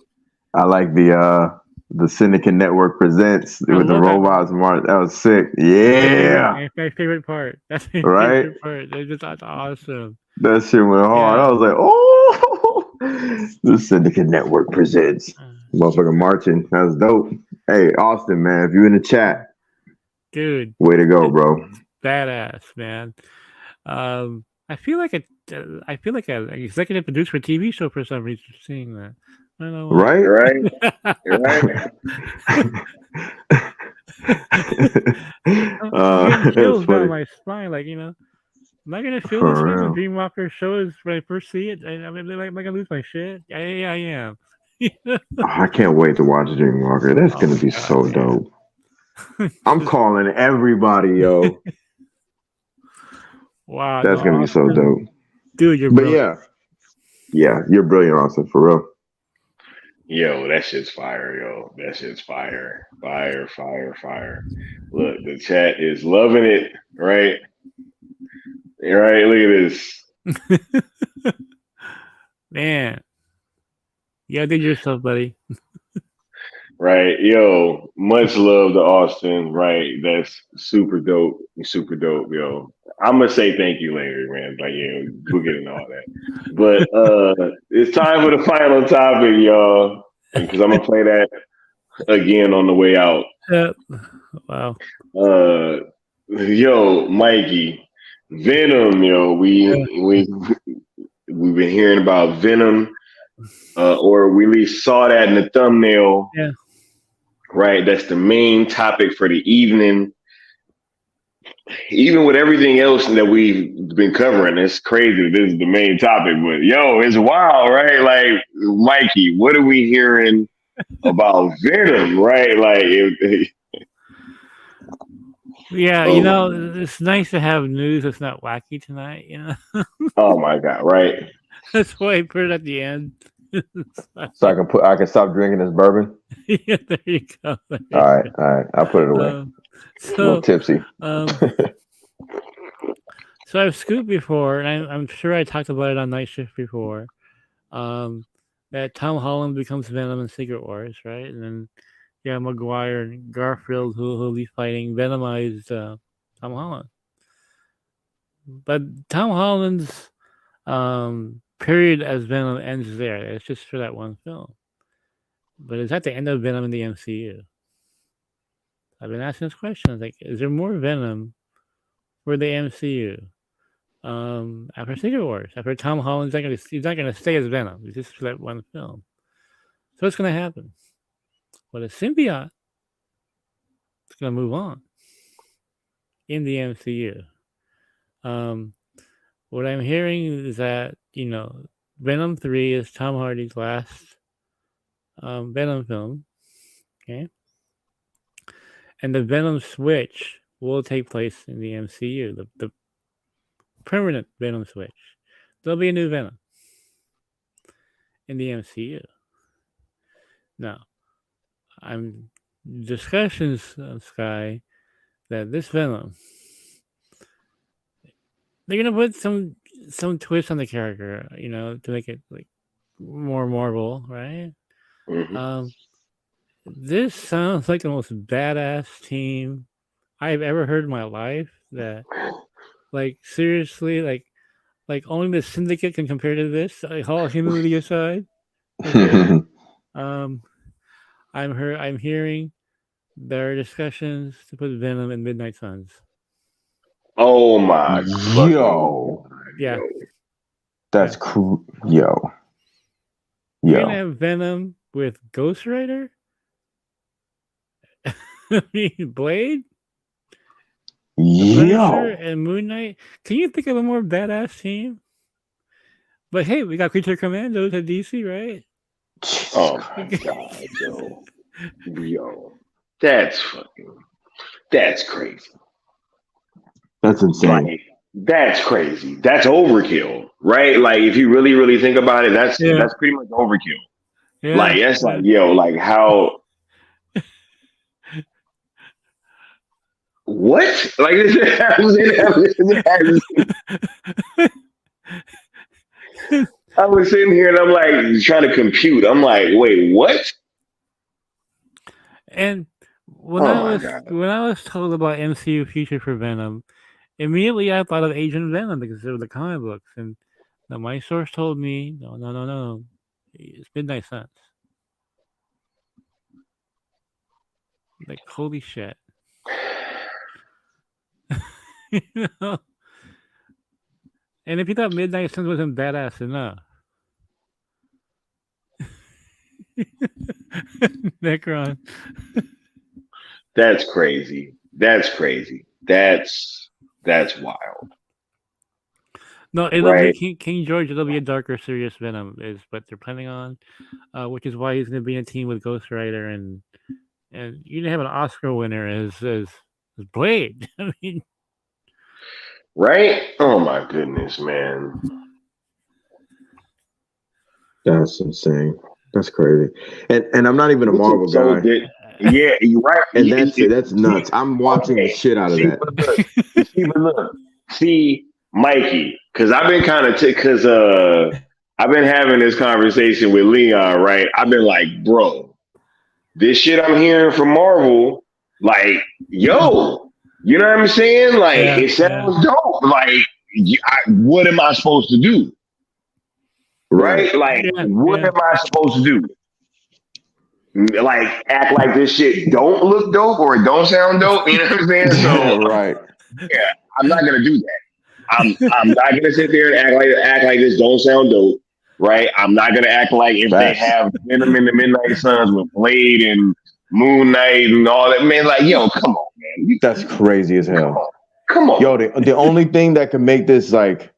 I like the The Syndicate Network presents with the robots. That was sick. Yeah. My favorite part. That's my favorite part. That's awesome. That shit went hard. I was like, oh, the Syndicate Network presents. Motherfucking marching. That was dope. Hey, Austin, man, if you in the chat, dude, way to go, bro. Badass, man. I feel like an executive producer for a TV show for some reason. Seeing that, I don't know why. Right. I'm chills down my spine, like am I gonna feel this when the Dreamwalker show is when I first see it? Am I gonna lose my shit? I am. I can't wait to watch Dreamwalker. That's gonna be so dope. I'm calling everybody, yo. Wow, that's gonna be so dope, dude. You're brilliant. Yeah, you're brilliant, Austin, for real. Yo, that shit's fire, yo. That shit's fire. Fire. Look, the chat is loving it, right? Right, look at this. Man. You did yourself, buddy. Right. Yo, much love to Austin, right? That's super dope, yo. I'm gonna say thank you later, man. Like, yeah, we'll get into all that. But it's time for the final topic, y'all. Because I'm gonna play that again on the way out. Wow. Yo, Mikey, Venom, yo. We've been hearing about Venom. Or we at least saw that in the thumbnail. Yeah. Right. That's the main topic for the evening. Even with everything else that we've been covering, it's crazy. This is the main topic, but yo, it's wild, right? Like, Mikey, what are we hearing about Venom, right? Like, yeah, it's nice to have news that's not wacky tonight, Oh my God, right? That's why I put it at the end. So I can stop drinking this bourbon. Yeah, there you go. All right, I'll put it away. A little tipsy. So I've scooped before, and I'm sure I talked about it on Night Shift before. That Tom Holland becomes Venom in Secret Wars, right? And then Maguire and Garfield who'll be fighting Venomized Tom Holland. But Tom Holland's period as Venom ends there. It's just for that one film. But is that the end of Venom in the MCU? I've been asking this question. Like, is there more Venom for the MCU after Secret Wars? After Tom Holland's he's not gonna stay as Venom. It's just for that one film. So what's gonna happen? Well, the symbiote is gonna move on in the MCU. What I'm hearing is that, Venom 3 is Tom Hardy's last Venom film. Okay. And the Venom switch will take place in the MCU. The permanent Venom switch. There'll be a new Venom in the MCU. Now, I'm discussions on Sky that this Venom, they're gonna put some twist on the character, to make it like more Marvel, right? Mm-hmm. This sounds like the most badass team I've ever heard in my life. That, like, seriously, like only the Syndicate can compare to this. Like, all humility aside, okay? I'm hearing there are discussions to put Venom in Midnight Suns. Oh my yo. Yeah. That's cool. Yo. You're gonna have Venom with Ghost Rider? Blade? Yo. And Moon Knight? Can you think of a more badass team? But hey, we got Creature Commandos at DC, right? Oh my God, yo. That's crazy. That's insane. Like, that's crazy. That's overkill, right? Like, if you really, really think about it, that's pretty much overkill. Yeah. Like, that's like, yo, like, how? What? Like, I was sitting here and I'm like trying to compute. I'm like, wait, what? And Oh my god. when I was told about MCU future for Venom, immediately I thought of Agent Venom because of the comic books. And now my source told me, no, it's Midnight Suns. Like holy shit. You know? And if you thought Midnight Suns wasn't badass enough, Necron. That's crazy. That's crazy. That's wild. No, it'll Right. be King George. It'll be a darker, serious Venom, is what they're planning on, which is why he's going to be in a team with Ghost Rider and you can have an Oscar winner as Blade. I mean, Right? Oh my goodness, man. That's insane. That's crazy. And I'm not even a Marvel So guy. yeah, you're right. And that's nuts. I'm watching the shit out of that. See, Mikey, because I've been kind of I've been having this conversation with Leon, right? I've been like, bro, this shit I'm hearing from Marvel, like, yo, you know what I'm saying? Like, it sounds dope. Like, what am I supposed to do? Right? Like, what am I supposed to do? Like, act like this shit don't look dope or it don't sound dope. You know what I'm saying? So, right. Yeah, I'm not gonna do that. I'm not gonna sit there and act like this don't sound dope, right? I'm not gonna act like if they have Venom in the Midnight Suns with Blade and Moon Knight and all that, man. Like, yo, come on, man. That's crazy as hell. Come on. Yo, the only thing that could make this like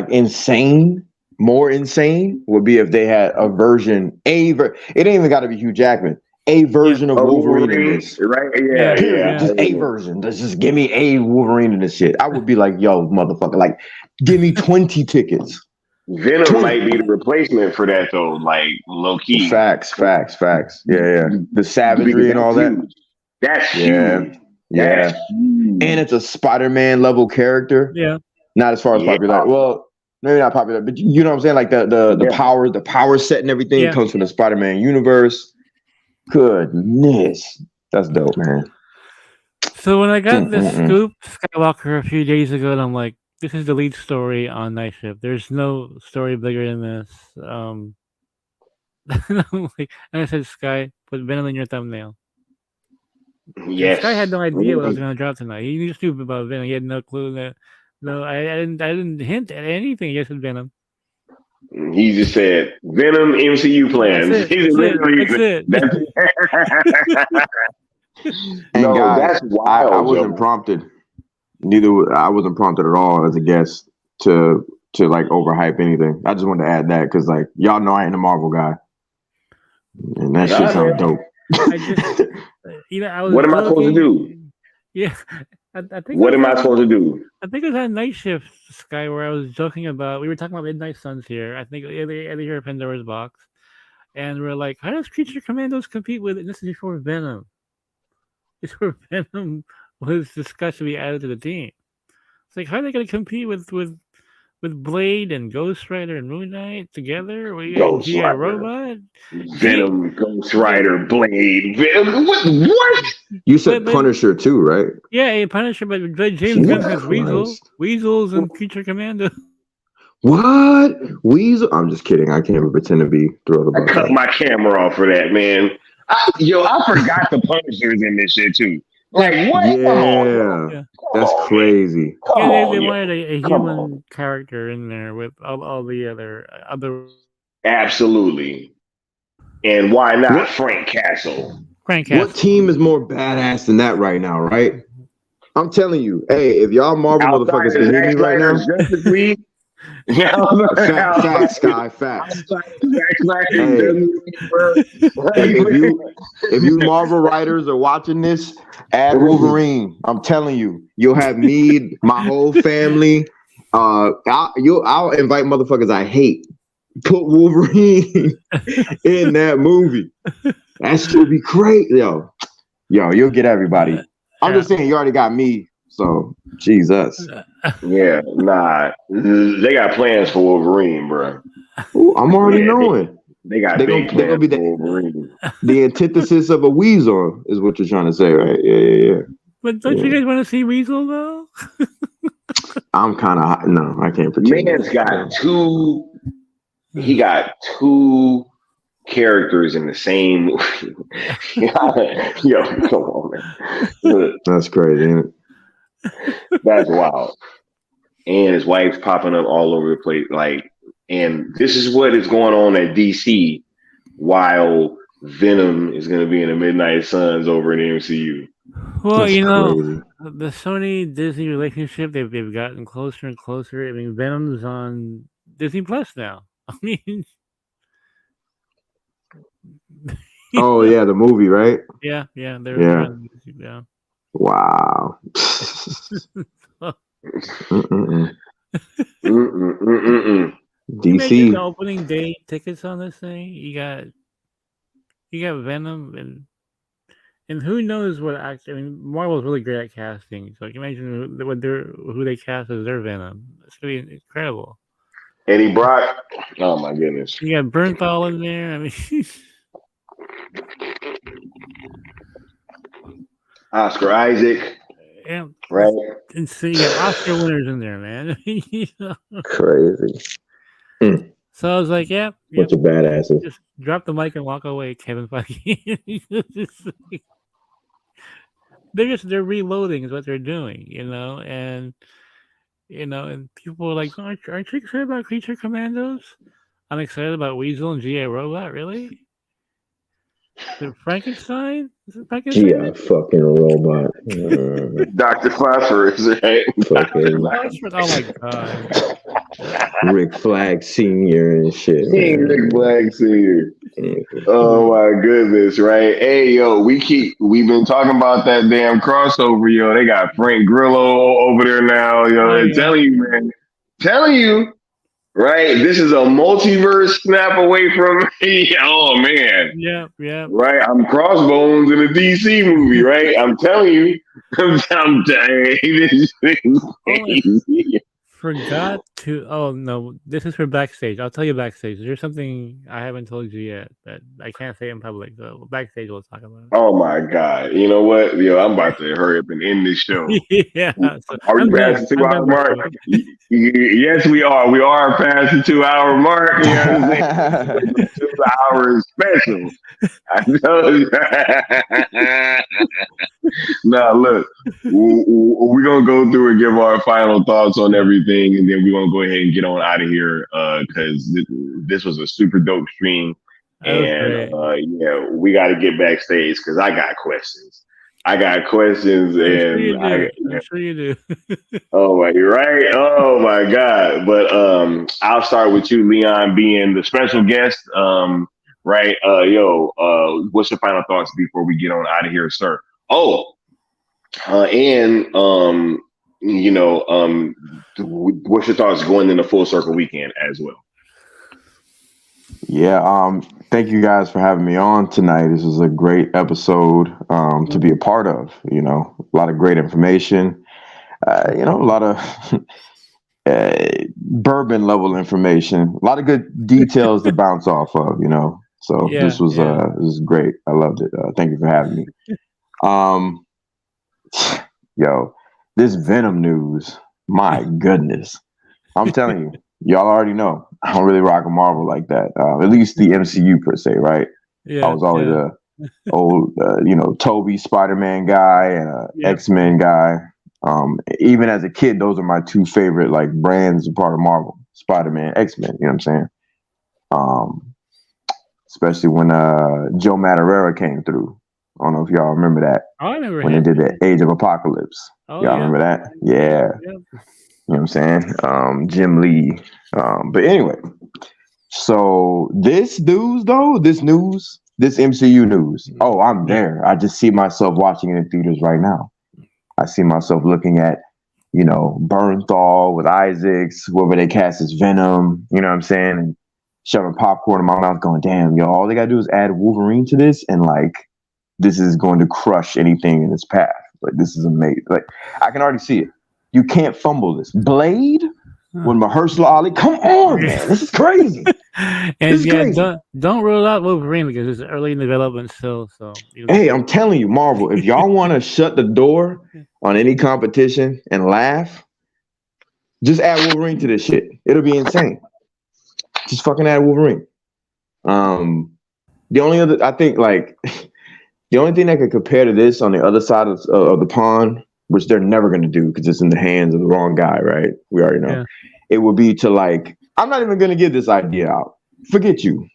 insane, more insane, would be if they had a version. It ain't even got to be Hugh Jackman. A version of Wolverine in this, right? Yeah. Just a version. Just give me a Wolverine in this shit. I would be like, yo, motherfucker, like, give me 20 tickets. Venom might be the replacement for that though, like low key. Facts. Yeah. The savagery and all that. That's huge. Yeah. And it's a Spider-Man level character. Yeah. Not as far as popular. Well, maybe not popular, but you know what I'm saying? Like the power set and everything comes from the Spider-Man universe. Goodness. That's dope, man. So when I got this scoop, Skywalker, a few days ago, and I'm like, this is the lead story on Night Shift. There's no story bigger than this. And I said, Sky, put Venom in your thumbnail. Yes. Sky had no idea what I was going to drop tonight. He knew stupid about Venom. He had no clue that. No, I didn't hint at anything. He just said Venom. He just said Venom MCU plans. That's it. And no, guys, that's wild. I wasn't prompted. I wasn't prompted at all as a guest to like overhype anything. I just wanted to add that because like y'all know I ain't a Marvel guy, and that shit sounds dope. What am I supposed to do? Yeah, I think. What am I supposed to do? I think it was on Night Shift, Sky, where I was joking about. We were talking about Midnight Suns here. I think Eddie here at Pandora's Box, and we're like, how does Creature Commandos compete with it? This is before Venom. It's where Venom was discussed to be added to the team. It's like, how are they going to compete with Blade and Ghost Rider and Moon Knight together? Ghost Rider, Robot, Venom, Ghost Rider, Blade. Venom. What? You said Punisher too, right? Yeah, Punisher, but James Gunn has Weasels, and Creature Commando. What? Weasel? I'm just kidding. I can't even pretend to be thrilled about I cut my camera off for that, man. I forgot the Punishers in this shit too. Like what? Yeah, that's crazy. They wanted a human character in there with all the other. Absolutely. And why not Frank Castle? What team is more badass than that right now? Right? I'm telling you. Hey, if y'all Marvel motherfuckers can hear me right now. Facts, Sky, facts. If you Marvel writers are watching this, add Wolverine. I'm telling you, you'll have me, my whole family. I'll invite motherfuckers I hate. Put Wolverine in that movie. That should be great, yo. You'll get everybody. I'm just saying, you already got me. So, Jesus. Yeah, nah. They got plans for Wolverine, bro. Ooh, I'm already knowing. They got They're big gonna be plans for Wolverine. the antithesis of a weasel, is what you're trying to say, right? Yeah. But don't you guys want to see Weasel though? I'm kind of no, I can't pretend. Man's got two. He got two characters in the same movie. Yo, come on, man. That's crazy, isn't it? That's wild. And his wife's popping up all over the place. Like, and this is what is going on at DC while Venom is going to be in the Midnight Suns over in the MCU. Well, That's you know, crazy. the Sony Disney relationship, they've gotten closer and closer. I mean, Venom's on Disney Plus now. I mean, Oh yeah, the movie, right? yeah, they're Yeah. on YouTube, yeah. Wow. Mm-mm-mm. Mm-mm-mm-mm-mm. You imagine DC. the opening day tickets on this thing. You got Venom and who knows what act. I mean, Marvel's really great at casting. So imagine who they cast as their Venom. It's gonna be incredible. Eddie Brock. Oh my goodness. You got Bernthal in there. I mean, Oscar Isaac. yeah, Right. and so you got Oscar winners in there, man. You know? Crazy. So I was like, yep. Bunch of badasses. Just drop the mic and walk away, Kevin Feige. They're reloading is what they're doing, you know, and people are like, aren't you excited about Creature Commandos? I'm excited about Weasel and G.I. Robot, really? Is it Frankenstein? Is it Frankenstein? G.I. fucking robot. Dr. Phosphorus, right? Fucking Oh my god. Rick Flag Sr. and shit. King Rick Black Sr. Oh my goodness, right? Hey, yo, we've been talking about that damn crossover, yo. They got Frank Grillo over there now, yo. Oh, I'm yeah. telling you, man. Telling you, right? This is a multiverse snap away from me. Oh man. Yeah. Right? I'm Crossbones in a DC movie, right? I'm telling you. I'm telling you. This is crazy. Forgot to. Oh no, this is for backstage. I'll tell you backstage. There's something I haven't told you yet that I can't say in public. So backstage, we'll talk about it. Oh my God. You know what? Yo, I'm about to hurry up and end this show. Yeah. So Are we past the 2 hour mark? Yes, we are. We are past the 2 hour mark. You know what I'm saying? 2 hours special. I know. Now, look, we're going to go through and give our final thoughts on everything, and then we're going to go ahead and get on out of here because this was a super dope stream. And yeah, we got to get backstage because I got questions. And I'm sure you do. Oh my, you're right. Oh my God. But I'll start with you, Leon, being the special guest. Right. What's your final thoughts before we get on out of here, sir? Oh, what's your thoughts going into Full Circle Weekend as well? Yeah, thank you guys for having me on tonight. This was a great episode to be a part of. You know, a lot of great information. A lot of bourbon level information. A lot of good details to bounce off of. You know, so this was great. I loved it. Thank you for having me. This Venom news. My goodness, I'm telling you. Y'all already know I don't really rock a Marvel like that. At least the MCU per se, right? Yeah, I was always a old, Toby Spider-Man guy and X-Men guy. Even as a kid, those are my two favorite like brands of part of Marvel: Spider-Man, X-Men. You know what I'm saying? Especially when Joe Madureira came through. I don't know if y'all remember that. I remember when him. they did the Age of Apocalypse. Y'all remember that? Yeah. You know what I'm saying? Jim Lee. But anyway, so this MCU news. Oh, I'm there. I just see myself watching it in theaters right now. I see myself looking at, Bernthal with Isaacs, whoever they cast as Venom, you know what I'm saying? And shoving popcorn in my mouth going, damn, all they gotta do is add Wolverine to this and this is going to crush anything in its path. Like, this is amazing. Like, I can already see it. You can't fumble this. Blade with Mahershala Ali. Come on, man. This is crazy. And yeah, don't rule out Wolverine because it's early in development still. So hey, I'm telling you, Marvel, if y'all want to shut the door on any competition and laugh, just add Wolverine to this shit. It'll be insane. Just fucking add Wolverine. The only other, I think, like, the only thing that could compare to this on the other side of the pond, which they're never going to do because it's in the hands of the wrong guy, right? We already know. Yeah. It would be to, like, I'm not even going to give this idea out. Forget you,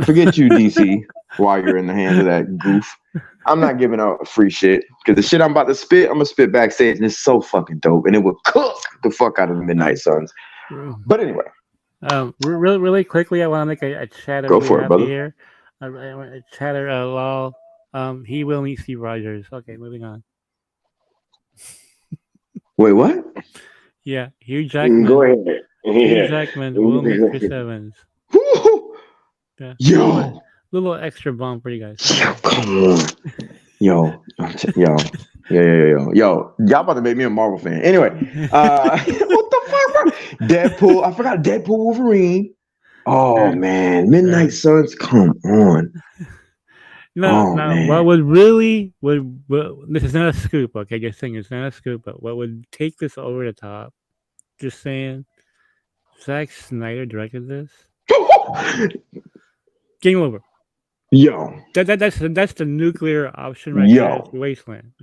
DC, while you're in the hands of that goof. I'm not giving out free shit because the shit I'm about to spit, I'm going to spit backstage, and it's so fucking dope, and it will cook the fuck out of the Midnight Suns. But anyway. Really quickly, I want to make a chatter. Go for it, brother. Here. A chatter, lol. He will meet Steve Rogers. Okay, moving on. Wait, what? Yeah, Hugh Jackman. Go ahead. Hugh Jackman will meet Chris Evans. Yeah. Yo, little extra bomb for you guys. Yo, come on. Yo. Y'all about to make me a Marvel fan. Anyway, what the fuck, bro? Deadpool. I forgot Deadpool Wolverine. Oh man, Midnight Suns. Come on. No, what would really this is not a scoop, okay? Just saying it's not a scoop, but what would take this over the top? Just saying, Zack Snyder directed this. Game over. Yo, that's the nuclear option right now. Wasteland.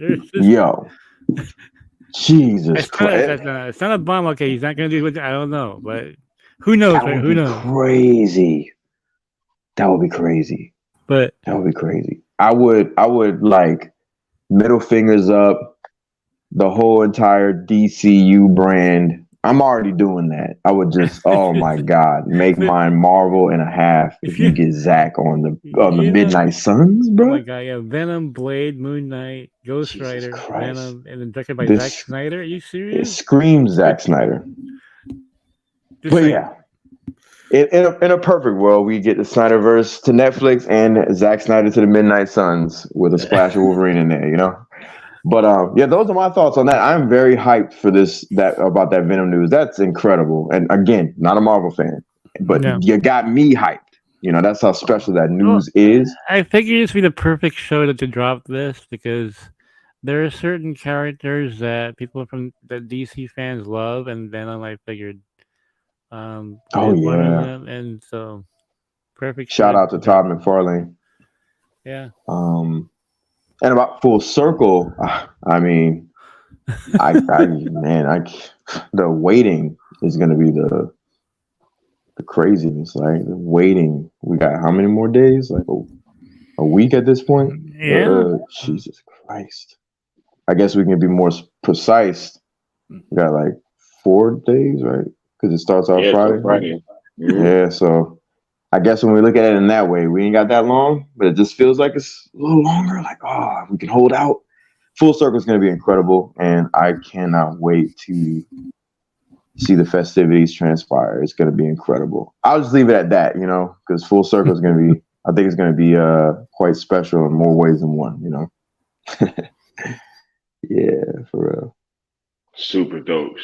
Jesus Christ! It's not a bomb. Okay, he's not gonna do it. I don't know, but who knows? Right? Who knows? Crazy. That would be crazy. But that would be crazy. I would like middle fingers up the whole entire DCU brand. I'm already doing that. I would just, oh my God, make mine Marvel and a half if you get Zack on the Midnight Suns, bro. Oh my God, yeah, Venom, Blade, Moon Knight, Ghost Rider, Venom, and then directed by Zack Snyder. Are you serious? It screams Zack Snyder. But yeah, in a perfect world, we get the Snyderverse to Netflix and Zack Snyder to the Midnight Suns with a splash of Wolverine in there, you know? But yeah, those are my thoughts on that. I'm very hyped for about that Venom news. That's incredible. And again, not a Marvel fan, but you got me hyped. You know, that's how special that news is. I figured this would be the perfect show to drop this because there are certain characters that people from the DC fans love, and Venom, I figured. One of them, and so perfect. Shout out to Todd McFarlane. Yeah. And about Full Circle, I mean, the waiting is going to be the craziness. Like the waiting, we got how many more days? Like a week at this point. Yeah. Jesus Christ. I guess we can be more precise. We got like 4 days, right? Because it starts out Friday. Yeah, so. I guess when we look at it in that way, we ain't got that long, but it just feels like it's a little longer. Like, we can hold out. Full Circle is going to be incredible, and I cannot wait to see the festivities transpire. It's going to be incredible. I'll just leave it at that, you know, because Full Circle is going to be, I think it's going to be quite special in more ways than one, you know. Yeah, for real. Super dope.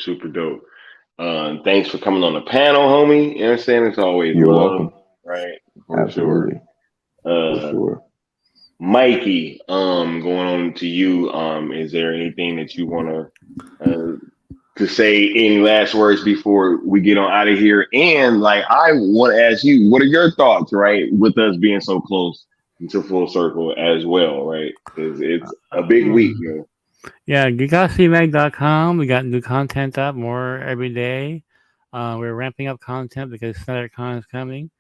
Thanks for coming on the panel, homie. You understand? It's always You're welcome. Right. Absolutely. For sure. Mikey, going on to you. Is there anything that you want to say? Any last words before we get on out of here? And like, I want to ask you, what are your thoughts, right, with us being so close to Full Circle as well, right? It's a big week, you know. Yeah, GeekossyMag.com. We got new content up more every day. We're ramping up content because SnyderCon is coming.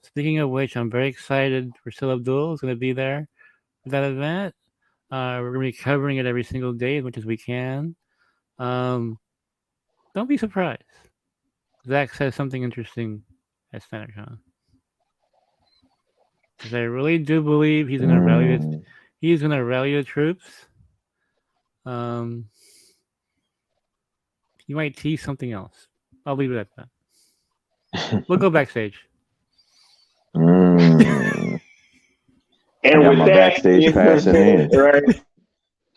Speaking of which, I'm very excited. Priscilla Abdul is going to be there for that event. We're going to be covering it every single day as much as we can. Don't be surprised. Zach says something interesting at SnyderCon. Because I really do believe he's going to rally it. He's going to rally the troops. He might tease something else. I'll leave it at that. We'll go backstage. And with that, backstage pass in hand. Right?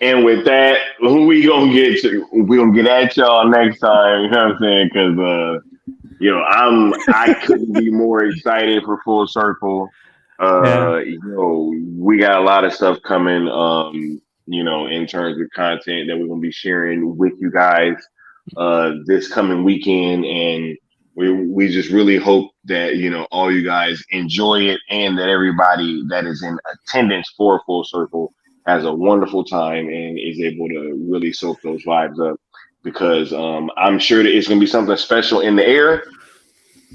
And with that, we gonna get at y'all next time. You know what I'm saying? Because I couldn't be more excited for Full Circle. We got a lot of stuff coming. In terms of content that we're gonna be sharing with you guys this coming weekend, and we just really hope that all you guys enjoy it, and that everybody that is in attendance for Full Circle has a wonderful time and is able to really soak those vibes up, because I'm sure that it's going to be something special in the air,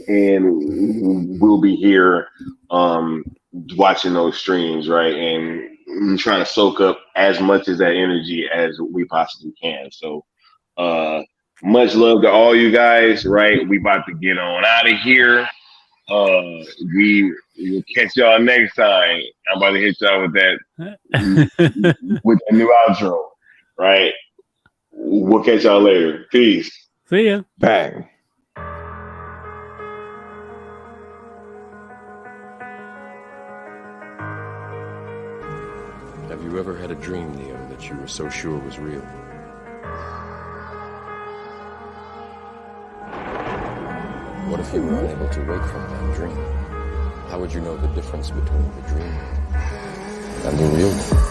and we'll be here watching those streams, right, and trying to soak up as much of that energy as we possibly can. So much love to all you guys, right? We about to get on out of here. We will catch y'all next time. I'm about to hit y'all with that new outro, right? We'll catch y'all later. Peace. See ya. Bang. Have you ever had a dream, Neo, that you were so sure was real? What if you were unable to wake from that dream? How would you know the difference between the dream and the real one?